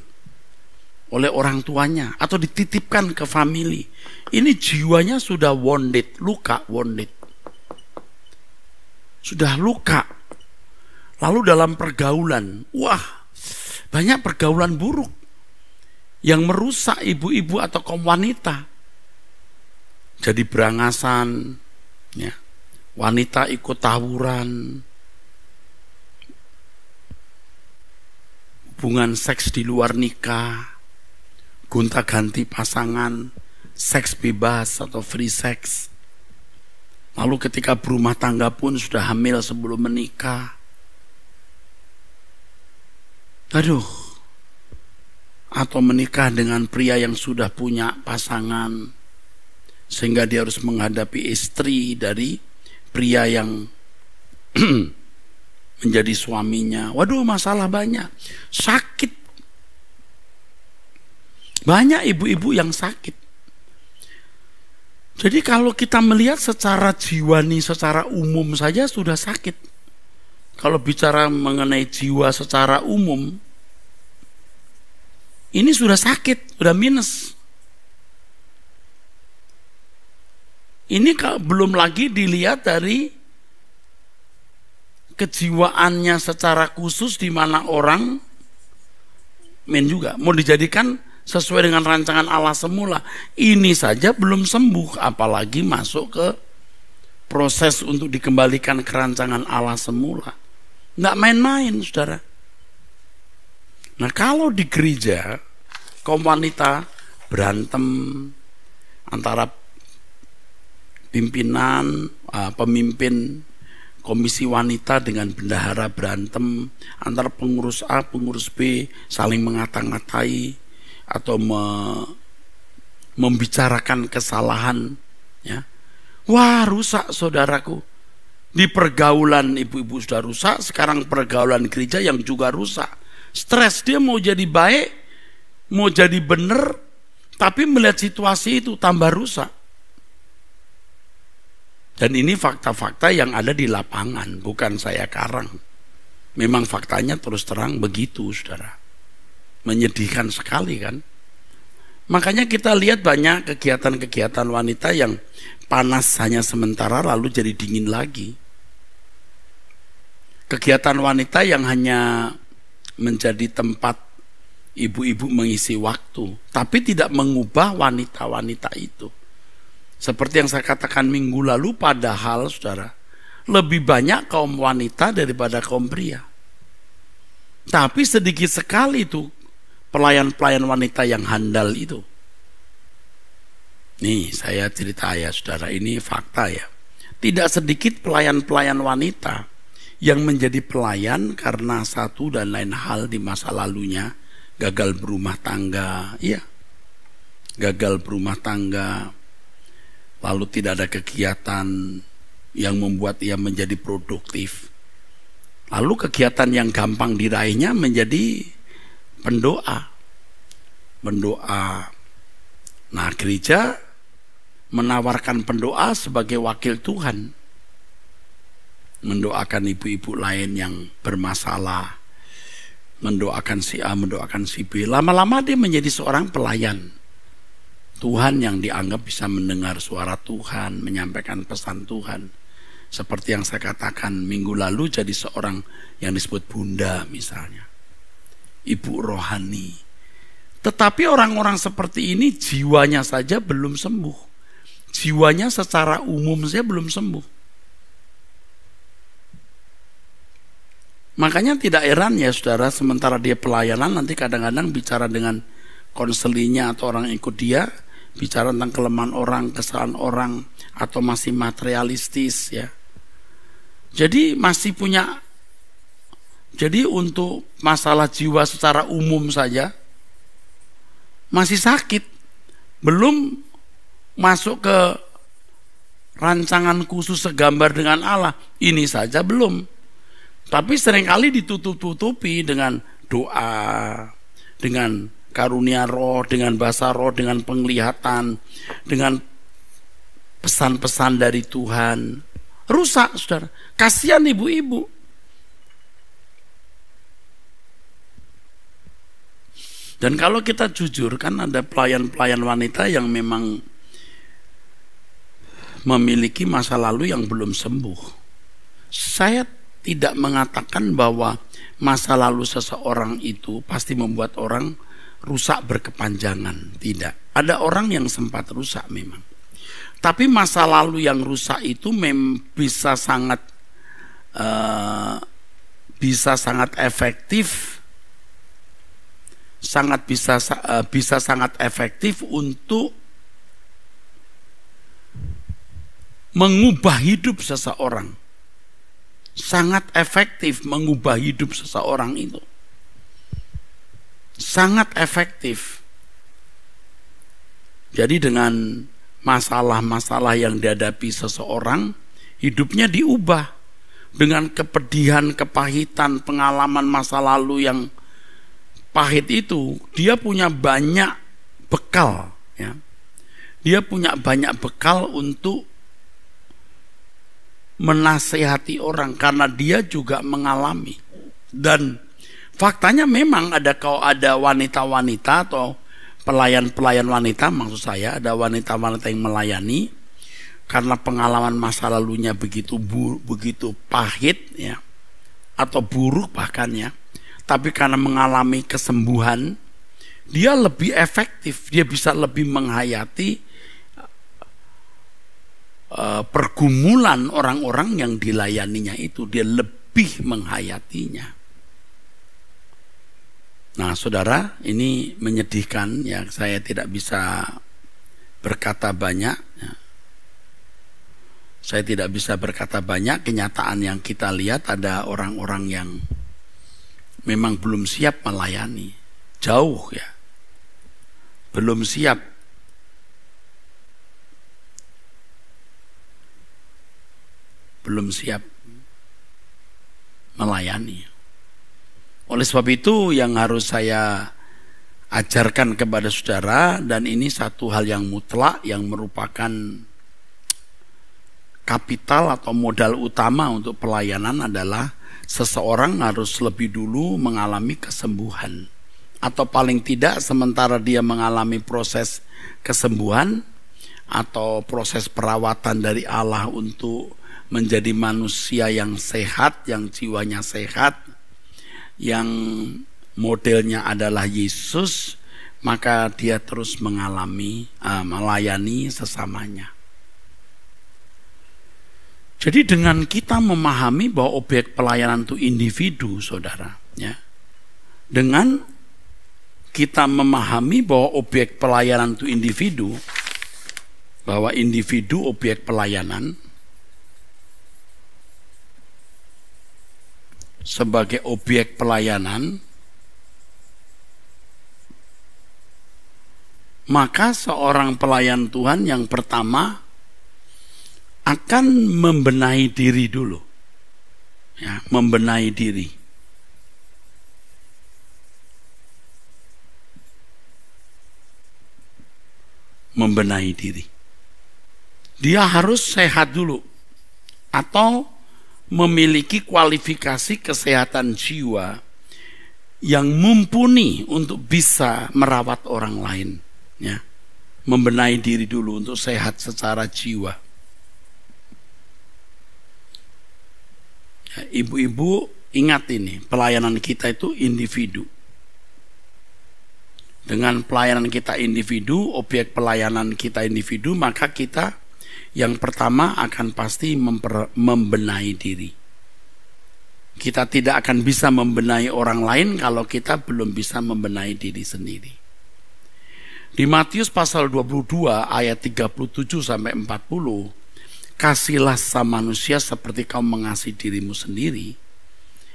oleh orang tuanya, atau dititipkan ke family. Ini jiwanya sudah wounded, luka, wounded, sudah luka. Lalu dalam pergaulan, wah, banyak pergaulan buruk yang merusak ibu-ibu atau kaum wanita. Jadi berangasan, ya, wanita ikut tawuran, hubungan seks di luar nikah, gonta-ganti pasangan, seks bebas atau free sex. Lalu ketika berumah tangga pun sudah hamil sebelum menikah. Aduh, atau menikah dengan pria yang sudah punya pasangan, sehingga dia harus menghadapi istri dari pria yang menjadi suaminya. Waduh, masalah banyak. Sakit. Banyak ibu-ibu yang sakit. Jadi kalau kita melihat secara jiwani, secara umum saja sudah sakit. Kalau bicara mengenai jiwa secara umum, ini sudah sakit, sudah minus. Ini belum lagi dilihat dari kejiwaannya secara khusus, di mana orang juga mau dijadikan sesuai dengan rancangan Allah semula. Ini saja belum sembuh, apalagi masuk ke proses untuk dikembalikan ke rancangan Allah semula. Nggak main-main, saudara. Nah, kalau di gereja kaum wanita berantem antara pemimpin komisi wanita dengan bendahara, berantem antara pengurus A, pengurus B, saling mengata-ngatai atau membicarakan kesalahan, ya. Wah, rusak, saudaraku. Di pergaulan ibu-ibu sudah rusak, sekarang pergaulan gereja yang juga rusak. Stres, dia mau jadi baik, mau jadi benar, tapi melihat situasi itu tambah rusak. Dan ini fakta-fakta yang ada di lapangan, bukan saya karang. Memang faktanya terus terang begitu, saudara. Menyedihkan sekali, kan? Makanya kita lihat banyak kegiatan-kegiatan wanita yang panas hanya sementara lalu jadi dingin lagi. Kegiatan wanita yang hanya menjadi tempat ibu-ibu mengisi waktu, tapi tidak mengubah wanita-wanita itu. Seperti yang saya katakan minggu lalu, padahal saudara, lebih banyak kaum wanita daripada kaum pria. Tapi sedikit sekali itu pelayan-pelayan wanita yang handal itu. Nih, saya cerita ya saudara, ini fakta ya. Tidak sedikit pelayan-pelayan wanita yang menjadi pelayan karena satu dan lain hal di masa lalunya. Gagal berumah tangga, iya. Gagal berumah tangga. Lalu tidak ada kegiatan yang membuat ia menjadi produktif. Lalu kegiatan yang gampang diraihnya menjadi pendoa. Nah, gereja menawarkan pendoa sebagai wakil Tuhan. Mendoakan ibu-ibu lain yang bermasalah. Mendoakan si A, mendoakan si B. Lama-lama dia menjadi seorang pelayan Tuhan yang dianggap bisa mendengar suara Tuhan, menyampaikan pesan Tuhan. Seperti yang saya katakan minggu lalu, jadi seorang yang disebut bunda misalnya, ibu rohani. Tetapi orang-orang seperti ini jiwanya saja belum sembuh. Jiwanya secara umum saja belum sembuh. Makanya tidak heran ya saudara, sementara dia pelayanan nanti kadang-kadang bicara dengan konselinya atau orang yang ikut dia, bicara tentang kelemahan orang, kesalahan orang, atau masih materialistis ya. Jadi masih punya, jadi untuk masalah jiwa secara umum saja masih sakit, belum masuk ke rancangan khusus segambar dengan Allah, ini saja belum. Tapi seringkali ditutup-tutupi dengan doa, dengan karunia roh, dengan bahasa roh, dengan penglihatan, dengan pesan-pesan dari Tuhan. Rusak saudara, kasihan ibu-ibu. Dan kalau kita jujur, kan ada pelayan-pelayan wanita yang memang memiliki masa lalu yang belum sembuh. Saya tidak mengatakan bahwa masa lalu seseorang itu pasti membuat orang rusak berkepanjangan. Tidak. Ada orang yang sempat rusak memang. Tapi masa lalu yang rusak itu bisa sangat efektif, bisa sangat efektif untuk mengubah hidup seseorang. Sangat efektif mengubah hidup seseorang itu. Sangat efektif. Jadi dengan masalah-masalah yang dihadapi seseorang, hidupnya diubah. Dengan kepedihan, kepahitan, pengalaman masa lalu yang pahit itu, dia punya banyak bekal ya. Dia punya banyak bekal untuk menasehati orang karena dia juga mengalami. Dan faktanya memang ada wanita-wanita atau pelayan-pelayan wanita, maksud saya ada wanita-wanita yang melayani karena pengalaman masa lalunya begitu pahit ya, atau buruk bahkan ya. Tapi karena mengalami kesembuhan, dia lebih efektif, dia bisa lebih menghayati pergumulan orang-orang yang dilayaninya itu, dia lebih menghayatinya. Nah saudara, ini menyedihkan ya, saya tidak bisa berkata banyak ya. Saya tidak bisa berkata banyak. Kenyataan yang kita lihat, ada orang-orang yang memang belum siap melayani, jauh ya, belum siap. Belum siap melayani. Oleh sebab itu yang harus saya ajarkan kepada saudara, dan ini satu hal yang mutlak yang merupakan kapital atau modal utama untuk pelayanan adalah seseorang harus lebih dulu mengalami kesembuhan. Atau paling tidak sementara dia mengalami proses kesembuhan atau proses perawatan dari Allah untuk menjadi manusia yang sehat, yang jiwanya sehat, yang modelnya adalah Yesus, maka dia terus melayani sesamanya. Jadi dengan kita memahami bahwa objek pelayanan itu individu, saudara, ya. Dengan kita memahami bahwa objek pelayanan itu individu, bahwa individu objek pelayanan, sebagai objek pelayanan, maka seorang pelayan Tuhan yang pertama akan membenahi diri dulu. Ya, membenahi diri. Membenahi diri. Dia harus sehat dulu atau memiliki kualifikasi kesehatan jiwa yang mumpuni untuk bisa merawat orang lain, ya. Membenahi diri dulu untuk sehat secara jiwa. Ibu-ibu ingat ini, pelayanan kita itu individu. Dengan pelayanan kita individu, objek pelayanan kita individu, maka kita yang pertama akan pasti membenahi diri. Kita tidak akan bisa membenahi orang lain kalau kita belum bisa membenahi diri sendiri. Di Matius pasal 22 ayat 37 sampai 40, kasihlah sama manusia seperti kau mengasihi dirimu sendiri.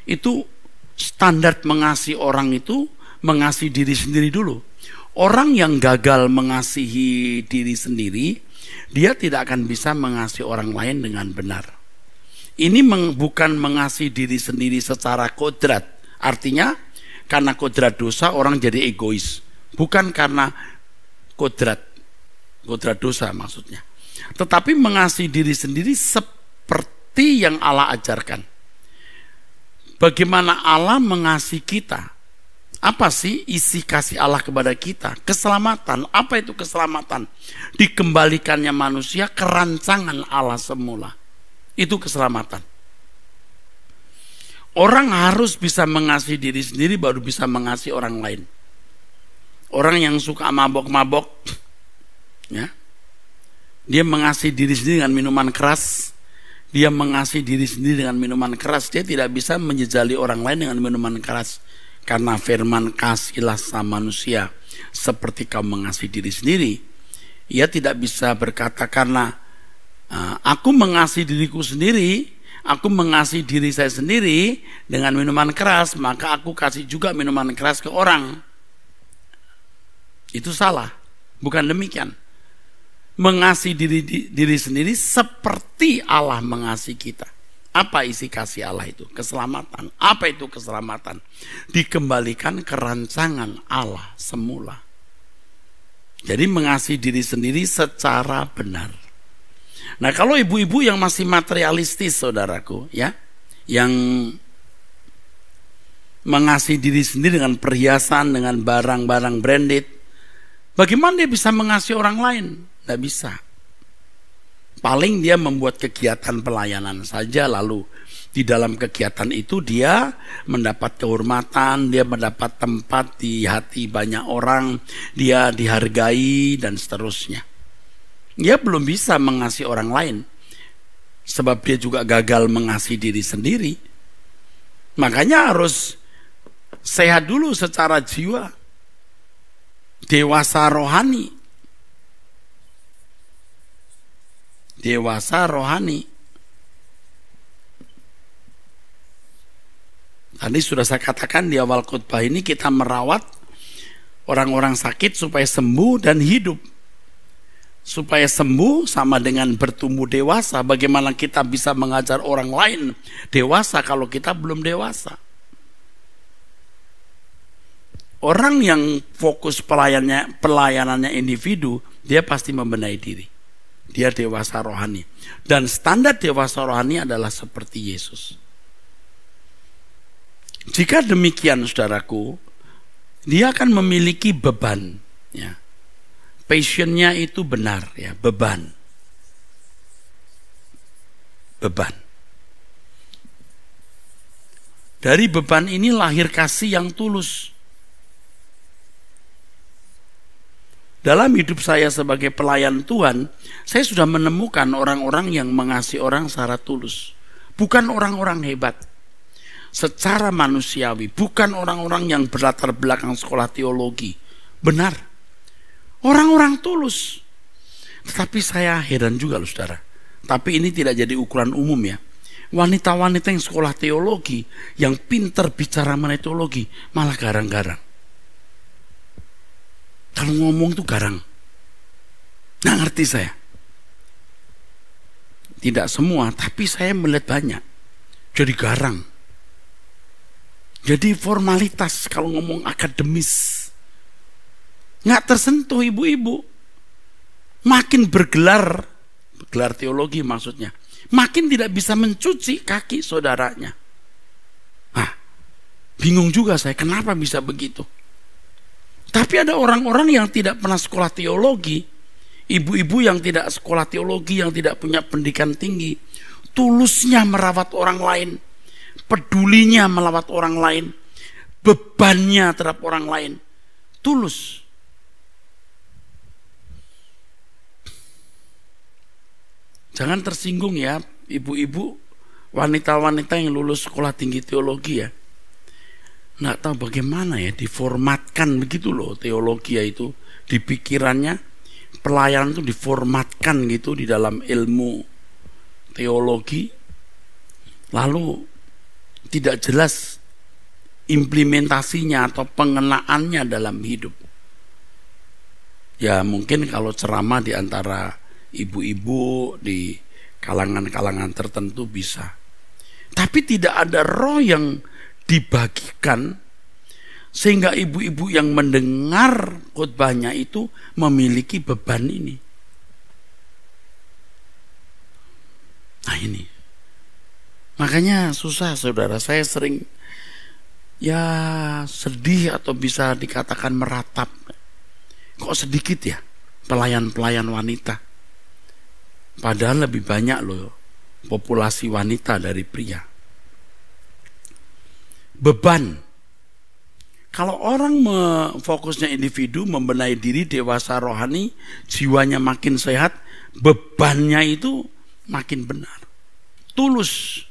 Itu standar mengasihi orang itu mengasihi diri sendiri dulu. Orang yang gagal mengasihi diri sendiri, dia tidak akan bisa mengasihi orang lain dengan benar. Ini bukan mengasihi diri sendiri secara kodrat. Artinya karena kodrat dosa orang jadi egois. Bukan karena kodrat dosa maksudnya. Tetapi mengasihi diri sendiri seperti yang Allah ajarkan. Bagaimana Allah mengasihi kita? Apa sih isi kasih Allah kepada kita? Keselamatan. Apa itu keselamatan? Dikembalikannya manusia ke rancangan Allah semula. Itu keselamatan. Orang harus bisa mengasihi diri sendiri baru bisa mengasihi orang lain. Orang yang suka mabok-mabok, ya, dia mengasihi diri sendiri dengan minuman keras. Dia mengasihi diri sendiri dengan minuman keras. Dia tidak bisa menjejali orang lain dengan minuman keras. Karena firman kasihlah sama manusia seperti kau mengasihi diri sendiri. Ia tidak bisa berkata karena aku mengasihi diriku sendiri, aku mengasihi diri saya sendiri dengan minuman keras, maka aku kasih juga minuman keras ke orang. Itu salah. Bukan demikian. Mengasihi diri sendiri seperti Allah mengasihi kita. Apa isi kasih Allah itu? Keselamatan. Apa itu keselamatan? Dikembalikan ke rancangan Allah semula. Jadi mengasihi diri sendiri secara benar. Nah, kalau ibu-ibu yang masih materialistis, saudaraku, ya, yang mengasihi diri sendiri dengan perhiasan, dengan barang-barang branded, bagaimana dia bisa mengasihi orang lain? Tidak bisa. Paling dia membuat kegiatan pelayanan saja, lalu di dalam kegiatan itu dia mendapat kehormatan, dia mendapat tempat di hati banyak orang, dia dihargai dan seterusnya. Dia belum bisa mengasihi orang lain, sebab dia juga gagal mengasihi diri sendiri. Makanya harus sehat dulu secara jiwa, dewasa rohani. Dewasa rohani. Tadi sudah saya katakan di awal khotbah ini, kita merawat orang-orang sakit supaya sembuh dan hidup. Supaya sembuh sama dengan bertumbuh dewasa. Bagaimana kita bisa mengajar orang lain dewasa kalau kita belum dewasa? Orang yang fokus pelayanannya individu, dia pasti membenahi diri. Dia dewasa rohani. Dan standar dewasa rohani adalah seperti Yesus. Jika demikian, saudaraku, dia akan memiliki beban. Ya. Passionnya itu benar, ya, beban. Beban. Dari beban ini lahir kasih yang tulus. Dalam hidup saya sebagai pelayan Tuhan, saya sudah menemukan orang-orang yang mengasihi orang secara tulus. Bukan orang-orang hebat secara manusiawi, bukan orang-orang yang berlatar belakang sekolah teologi. Benar, orang-orang tulus. Tetapi saya heran juga loh, saudara. Tapi ini tidak jadi ukuran umum, ya. Wanita-wanita yang sekolah teologi, yang pintar bicara mengenai teologi, malah garang-garang. Kalau ngomong tuh garang. Nggak ngerti saya. Tidak semua, tapi saya melihat banyak. Jadi garang. Jadi formalitas kalau ngomong akademis. Nggak tersentuh ibu-ibu. Makin bergelar teologi maksudnya, makin tidak bisa mencuci kaki saudaranya. Bingung juga saya, kenapa bisa begitu? Tapi ada orang-orang yang tidak pernah sekolah teologi, ibu-ibu yang tidak sekolah teologi, yang tidak punya pendidikan tinggi, tulusnya merawat orang lain. pedulinya melawat orang lain, bebannya terhadap orang lain, tulus. Jangan tersinggung ya, ibu-ibu, wanita-wanita yang lulus sekolah tinggi teologi ya. Nggak tahu bagaimana ya, diformatkan begitu loh teologi ya itu. Di pikirannya, pelayanan itu diformatkan gitu di dalam ilmu teologi. Lalu tidak jelas implementasinya atau pengenaannya dalam hidup. Ya mungkin kalau ceramah di antara ibu-ibu di kalangan-kalangan tertentu bisa. Tapi tidak ada roh yang dibagikan sehingga ibu-ibu yang mendengar khotbahnya itu memiliki beban ini. Nah ini. Makanya susah saudara, saya sering ya sedih atau bisa dikatakan meratap. Kok sedikit ya pelayan-pelayan wanita? Padahal lebih banyak loh populasi wanita dari pria. Beban. Kalau orang fokusnya individu, membenahi diri, dewasa rohani, jiwanya makin sehat, bebannya itu makin benar. Tulus.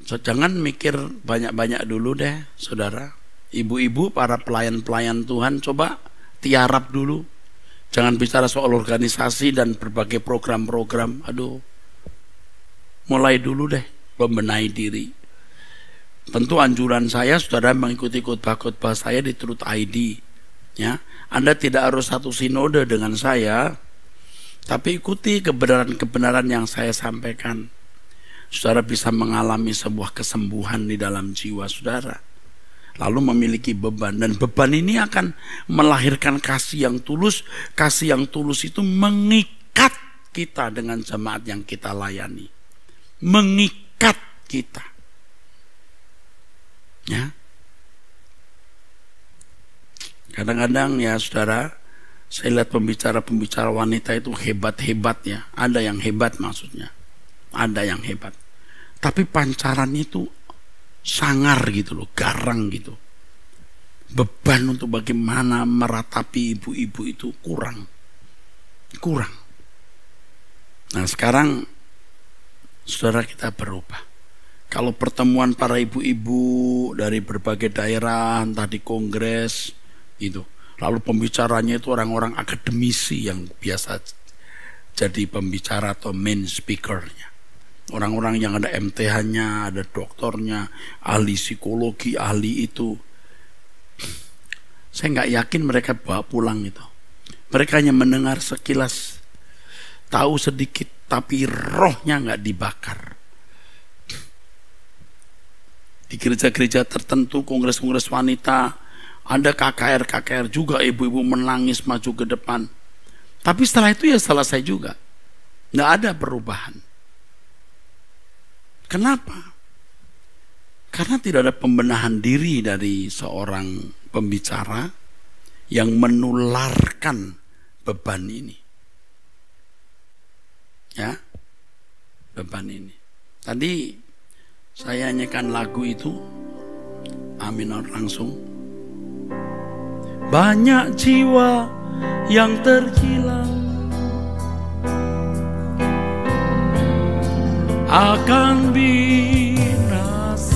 So, jangan mikir banyak-banyak dulu deh, saudara. Ibu-ibu, para pelayan-pelayan Tuhan, coba tiarap dulu. Jangan bicara soal organisasi dan berbagai program-program. Aduh, mulai dulu deh membenahi diri. Tentu anjuran saya, saudara mengikuti khotbah-khotbah saya di Truth ID. Ya, Anda tidak harus satu sinode dengan saya, tapi ikuti kebenaran-kebenaran yang saya sampaikan. Saudara bisa mengalami sebuah kesembuhan di dalam jiwa saudara. Lalu memiliki beban, dan beban ini akan melahirkan kasih yang tulus. Kasih yang tulus itu mengikat kita dengan jemaat yang kita layani, mengikat kita ya. Kadang-kadang ya saudara, saya lihat pembicara-pembicara wanita itu hebat-hebat ya. Ada yang hebat maksudnya, ada yang hebat, tapi pancarannya itu sangar gitu loh, garang gitu. Beban untuk bagaimana meratapi ibu-ibu itu kurang. Nah sekarang saudara kita berubah. Kalau pertemuan para ibu-ibu dari berbagai daerah, entah di kongres itu, lalu pembicaranya itu orang-orang akademisi yang biasa jadi pembicara atau main speakernya. Orang-orang yang ada MTH-nya, ada doktornya, ahli psikologi, ahli itu. Saya nggak yakin mereka bawa pulang itu. Mereka hanya mendengar sekilas, tahu sedikit, tapi rohnya nggak dibakar. Di gereja-gereja tertentu, kongres-kongres wanita, ada KKR juga, ibu-ibu menangis maju ke depan. Tapi setelah itu ya selesai juga. Nggak ada perubahan. Kenapa? Karena tidak ada pembenahan diri dari seorang pembicara yang menularkan beban ini. Ya, beban ini. Tadi saya nyanyikan lagu itu, amin langsung. Banyak jiwa yang terhilang akan binasa,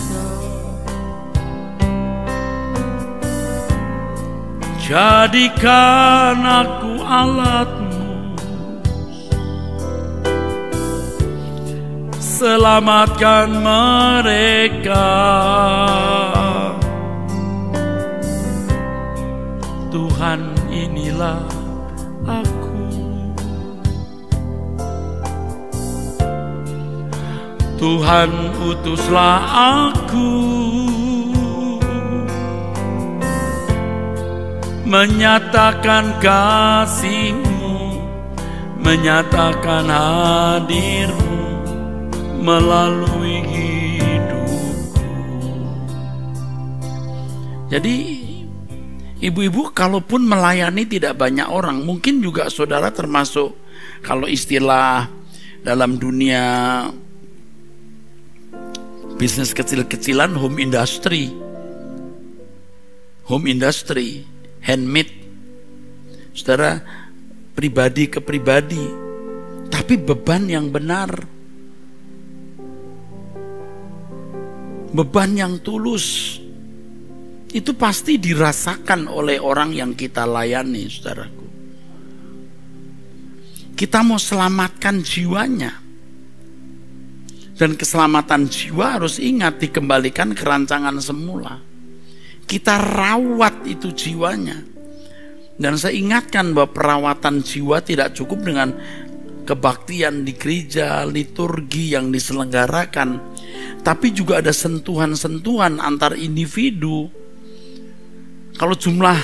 jadikan aku alatmu, selamatkan mereka. Tuhan, inilah aku. Tuhan, utuslah aku menyatakan kasih-Mu, menyatakan hadir-Mu melalui hidupku. Jadi ibu-ibu kalaupun melayani tidak banyak orang, mungkin juga saudara termasuk Kalau istilah dalam dunia bisnis kecil-kecilan, home industry, handmade, saudara, pribadi ke pribadi, tapi beban yang benar, beban yang tulus, itu pasti dirasakan oleh orang yang kita layani, saudaraku. Kita mau selamatkan jiwanya, dan keselamatan jiwa harus ingat dikembalikan ke rancangan semula. Kita rawat itu jiwanya. Dan saya ingatkan bahwa perawatan jiwa tidak cukup dengan kebaktian di gereja, liturgi yang diselenggarakan, tapi juga ada sentuhan-sentuhan antar individu. Kalau jumlah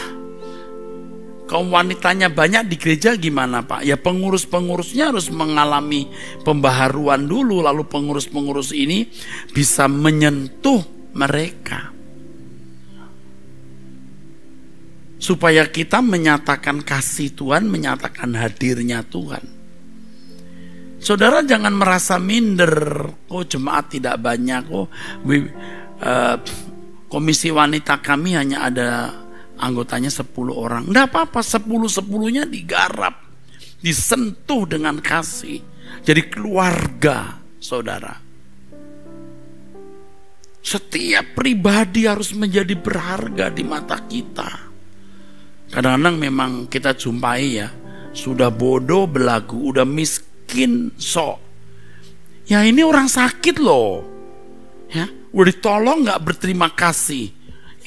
kaum wanitanya banyak di gereja gimana Pak? Ya pengurus-pengurusnya harus mengalami pembaharuan dulu, lalu pengurus-pengurus ini bisa menyentuh mereka. Supaya kita menyatakan kasih Tuhan, menyatakan hadirnya Tuhan. Saudara jangan merasa minder, jemaat tidak banyak, komisi wanita kami hanya ada anggotanya 10 orang. Enggak apa-apa, 10-10-nya digarap, disentuh dengan kasih. Jadi keluarga, saudara. Setiap pribadi harus menjadi berharga di mata kita. Kadang-kadang memang kita jumpai ya, sudah bodoh belagu, udah miskin sok. Ya ini orang sakit loh. Ya, udah ditolong nggak berterima kasih.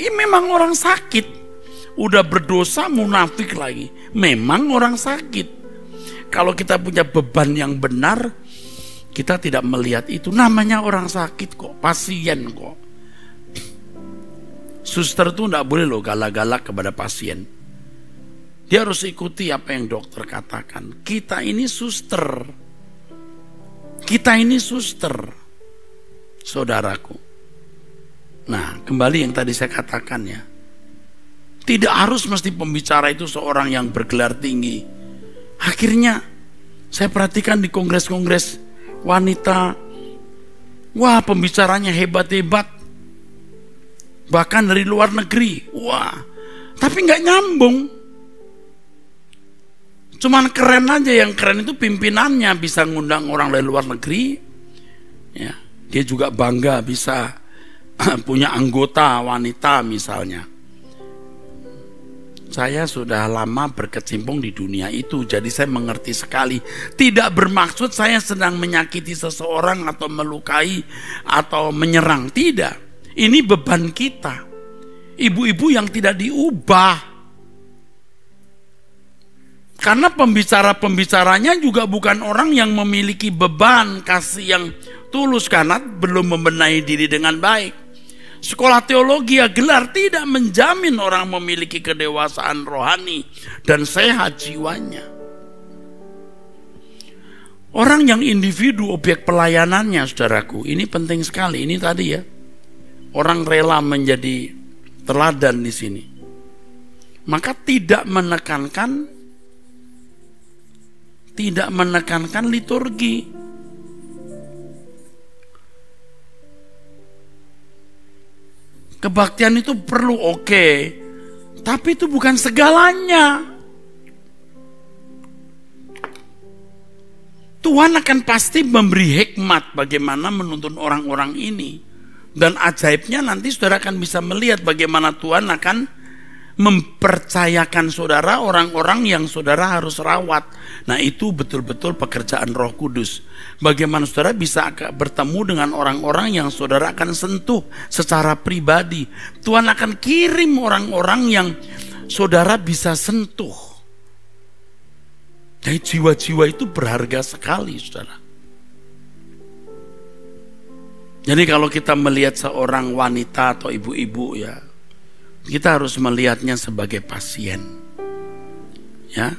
Ini memang orang sakit. Udah berdosa munafik lagi. Memang orang sakit. Kalau kita punya beban yang benar, kita tidak melihat itu. Namanya orang sakit kok, pasien kok. Suster tuh nggak boleh loh galak-galak kepada pasien. Dia harus ikuti apa yang dokter katakan. Kita ini suster. Kita ini suster, saudaraku. Nah, kembali yang tadi saya katakan ya. Tidak harus mesti pembicara itu seorang yang bergelar tinggi. Akhirnya saya perhatikan di kongres-kongres wanita, wah pembicaranya hebat-hebat, bahkan dari luar negeri, wah, tapi nggak nyambung. Cuman keren aja, yang keren itu pimpinannya bisa ngundang orang dari luar negeri, ya, dia juga bangga bisa punya anggota wanita misalnya. Saya sudah lama berkecimpung di dunia itu, jadi saya mengerti sekali. Tidak bermaksud saya sedang menyakiti seseorang atau melukai atau menyerang. Tidak. Ini beban kita. Ibu-ibu yang tidak diubah. Karena pembicara-pembicaranya juga bukan orang yang memiliki beban kasih yang tulus karena belum membenahi diri dengan baik. Sekolah teologi ya gelar tidak menjamin orang memiliki kedewasaan rohani dan sehat jiwanya. Orang yang individu objek pelayanannya, saudaraku, ini penting sekali. Ini tadi ya, orang rela menjadi teladan di sini. Maka tidak menekankan liturgi. Kebaktian itu perlu, oke, tapi itu bukan segalanya. Tuhan akan pasti memberi hikmat bagaimana menuntun orang-orang ini. Dan ajaibnya nanti saudara akan bisa melihat bagaimana Tuhan akan mempercayakan saudara orang-orang yang saudara harus rawat. Nah itu betul-betul pekerjaan Roh Kudus. Bagaimana saudara bisa bertemu dengan orang-orang yang saudara akan sentuh secara pribadi. Tuhan akan kirim orang-orang yang saudara bisa sentuh. Jadi jiwa-jiwa itu berharga sekali, saudara. Jadi kalau kita melihat seorang wanita atau ibu-ibu ya, kita harus melihatnya sebagai pasien. Ya.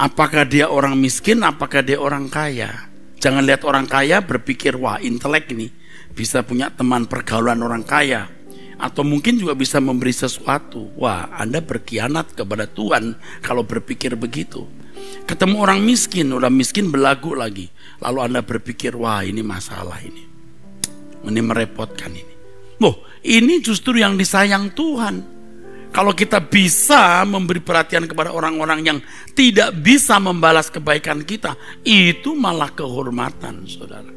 Apakah dia orang miskin, apakah dia orang kaya? Jangan lihat orang kaya berpikir, wah intelek ini, bisa punya teman pergaulan orang kaya. Atau mungkin juga bisa memberi sesuatu. Wah, Anda berkhianat kepada Tuhan kalau berpikir begitu. Ketemu orang miskin belagu lagi. Lalu Anda berpikir, wah ini masalah ini merepotkan ini. Loh, ini justru yang disayang Tuhan. Kalau kita bisa memberi perhatian kepada orang-orang yang tidak bisa membalas kebaikan kita, itu malah kehormatan, saudara.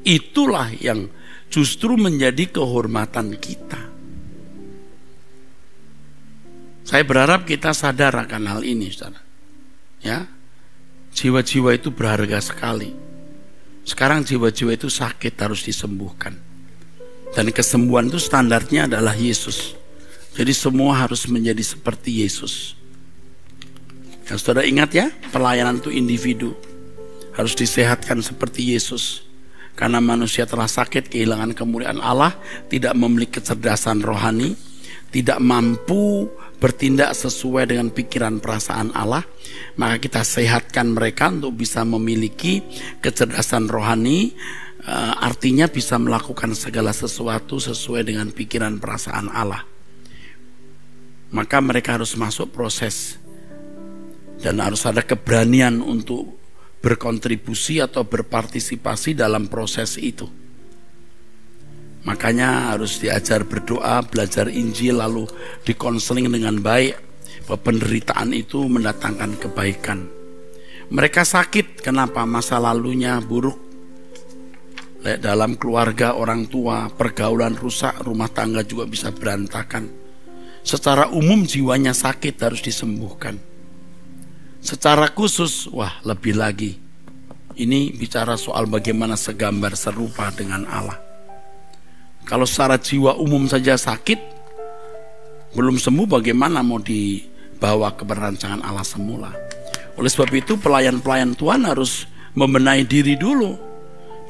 Itulah yang justru menjadi kehormatan kita. Saya berharap kita sadar akan hal ini, saudara. Ya, jiwa-jiwa itu berharga sekali. Sekarang jiwa-jiwa itu sakit, harus disembuhkan. Dan kesembuhan itu standarnya adalah Yesus. Jadi semua harus menjadi seperti Yesus. Dan saudara ingat ya, pelayanan itu individu. Harus disehatkan seperti Yesus. Karena manusia telah sakit, kehilangan kemuliaan Allah, tidak memiliki kecerdasan rohani, tidak mampu bertindak sesuai dengan pikiran perasaan Allah, maka kita sehatkan mereka untuk bisa memiliki kecerdasan rohani, artinya bisa melakukan segala sesuatu sesuai dengan pikiran perasaan Allah. Maka mereka harus masuk proses dan harus ada keberanian untuk berkontribusi atau berpartisipasi dalam proses itu. Makanya harus diajar berdoa, belajar Injil, lalu dikonseling dengan baik. Bahwa penderitaan itu mendatangkan kebaikan. Mereka sakit, kenapa? Masa lalunya buruk. Dalam keluarga, orang tua, pergaulan rusak, rumah tangga juga bisa berantakan. Secara umum jiwanya sakit, harus disembuhkan. Secara khusus, wah lebih lagi. Ini bicara soal bagaimana segambar serupa dengan Allah. Kalau secara jiwa umum saja sakit, belum sembuh, bagaimana mau dibawa ke perancangan Allah semula? Oleh sebab itu pelayan-pelayan Tuhan harus membenahi diri dulu,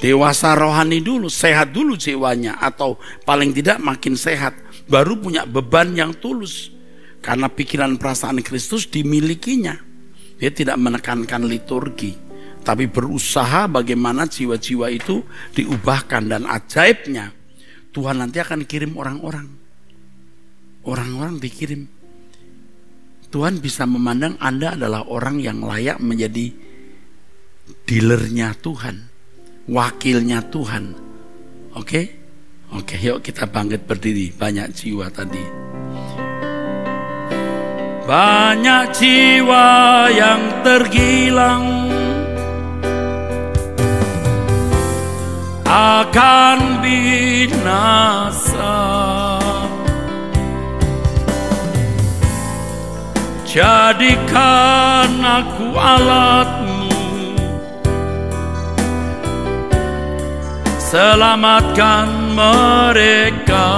dewasa rohani dulu, sehat dulu jiwanya, atau paling tidak makin sehat, baru punya beban yang tulus. Karena pikiran perasaan Kristus dimilikinya. Dia tidak menekankan liturgi, tapi berusaha bagaimana jiwa-jiwa itu diubahkan. Dan ajaibnya, Tuhan nanti akan kirim orang-orang. Orang-orang dikirim. Tuhan bisa memandang Anda adalah orang yang layak menjadi dealernya Tuhan, wakilnya Tuhan. Oke? Oke, yuk kita bangkit berdiri. Banyak jiwa tadi. Banyak jiwa yang tergilang akan binasa. Jadikan aku alatmu, selamatkan mereka.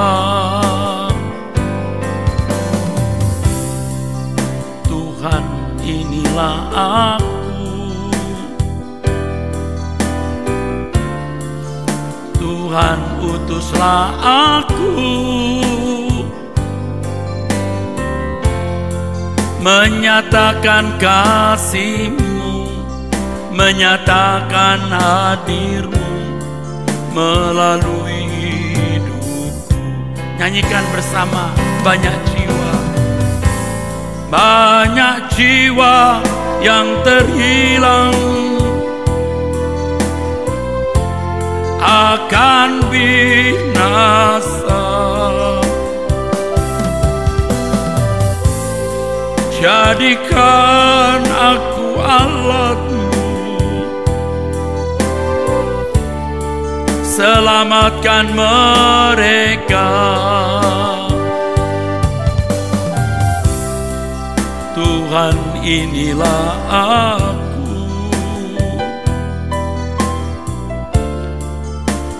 Tuhan, inilah aku. Tuhan, utuslah aku, menyatakan kasih-Mu, menyatakan hadir-Mu melalui hidupku. Nyanyikan bersama. Banyak jiwa yang terhilang akan binasa. Jadikan aku alat-Mu, selamatkan mereka. Tuhan, inilah aku.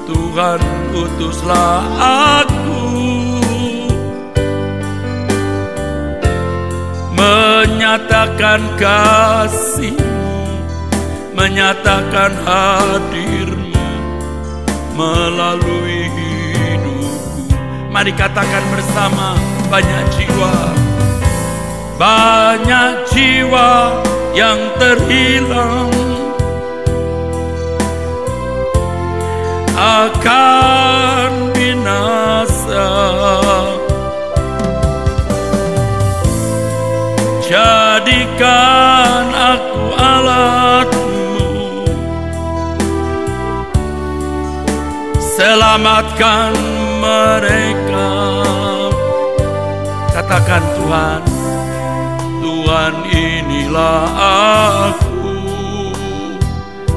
Tuhan, utuslah aku, menyatakan kasih-Mu, menyatakan hadir-Mu melalui hidupku. Mari katakan bersama. Banyak jiwa yang terhilang akan binasa. Jadikan aku alatmu. Selamatkan mereka. Katakan Tuhan, Tuhan inilah aku.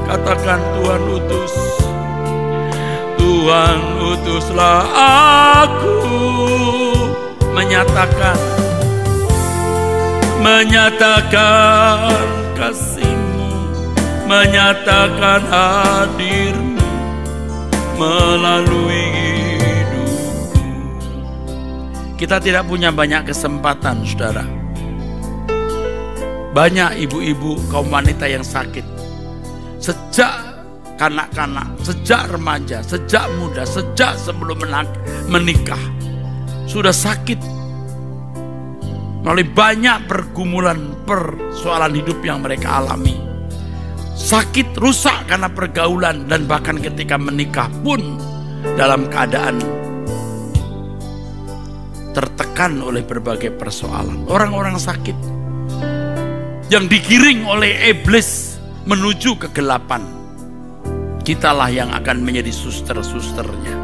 Katakan Tuhan utus, Tuhan utuslah aku. Menyatakan kasih-Mu, menyatakan hadir-Mu melalui hidupku. Kita tidak punya banyak kesempatan, saudara. Banyak ibu-ibu, kaum wanita yang sakit sejak kanak-kanak, sejak remaja, sejak muda, sejak sebelum menikah sudah sakit melalui banyak pergumulan, persoalan hidup yang mereka alami. Sakit, rusak karena pergaulan, dan bahkan ketika menikah pun dalam keadaan tertekan oleh berbagai persoalan. Orang-orang sakit yang digiring oleh iblis menuju kegelapan, kitalah yang akan menjadi suster-susternya.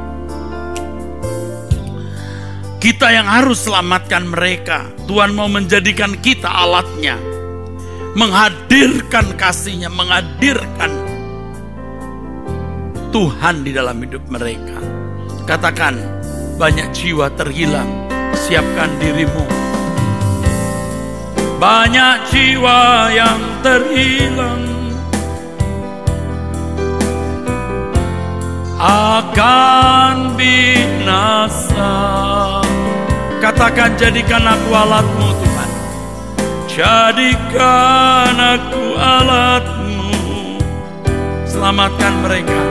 Kita yang harus selamatkan mereka. Tuhan mau menjadikan kita alatnya, menghadirkan kasih-Nya, menghadirkan Tuhan di dalam hidup mereka. Katakan, banyak jiwa terhilang, siapkan dirimu. Banyak jiwa yang terhilang akan binasa. Katakan, jadikan aku alat-Mu Tuhan. Jadikan aku alat-Mu. Selamatkan mereka.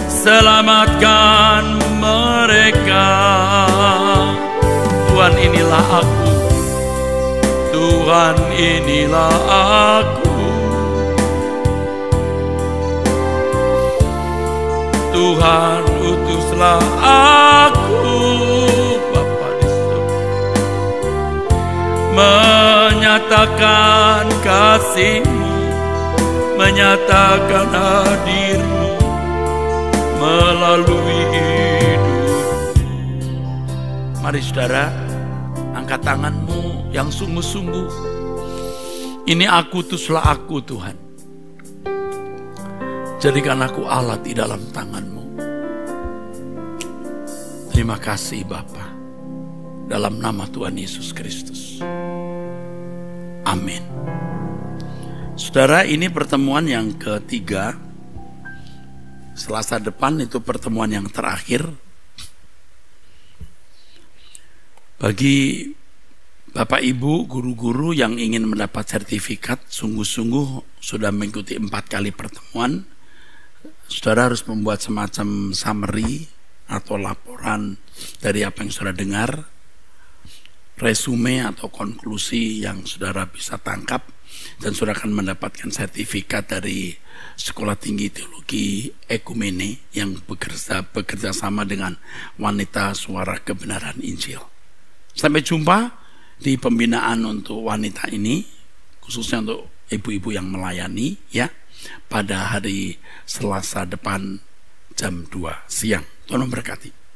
Selamatkan mereka. Tuhan inilah aku. Tuhan inilah aku. Tuhan utuslah aku. Bapa di surga, menyatakan kasih-Mu, menyatakan hadir-Mu melalui hidup. Mari saudara, angkat tanganmu yang sungguh-sungguh. Ini aku, utuslah aku Tuhan. Jadikan aku alat di dalam tangan-Mu. Terima kasih Bapa, dalam nama Tuhan Yesus Kristus. Amin. Saudara, ini pertemuan yang ketiga. Selasa depan itu pertemuan yang terakhir. Bagi Bapak Ibu, guru-guru yang ingin mendapat sertifikat, sungguh-sungguh sudah mengikuti 4 kali pertemuan, saudara harus membuat semacam summary atau laporan dari apa yang saudara dengar, resume atau konklusi yang saudara bisa tangkap, dan saudara akan mendapatkan sertifikat dari Sekolah Tinggi Teologi Ekumene yang bekerja sama dengan Wanita Suara Kebenaran Injil. Sampai jumpa di pembinaan untuk wanita ini, khususnya untuk ibu-ibu yang melayani, ya, pada hari Selasa depan jam 2 siang. Tuhan memberkati.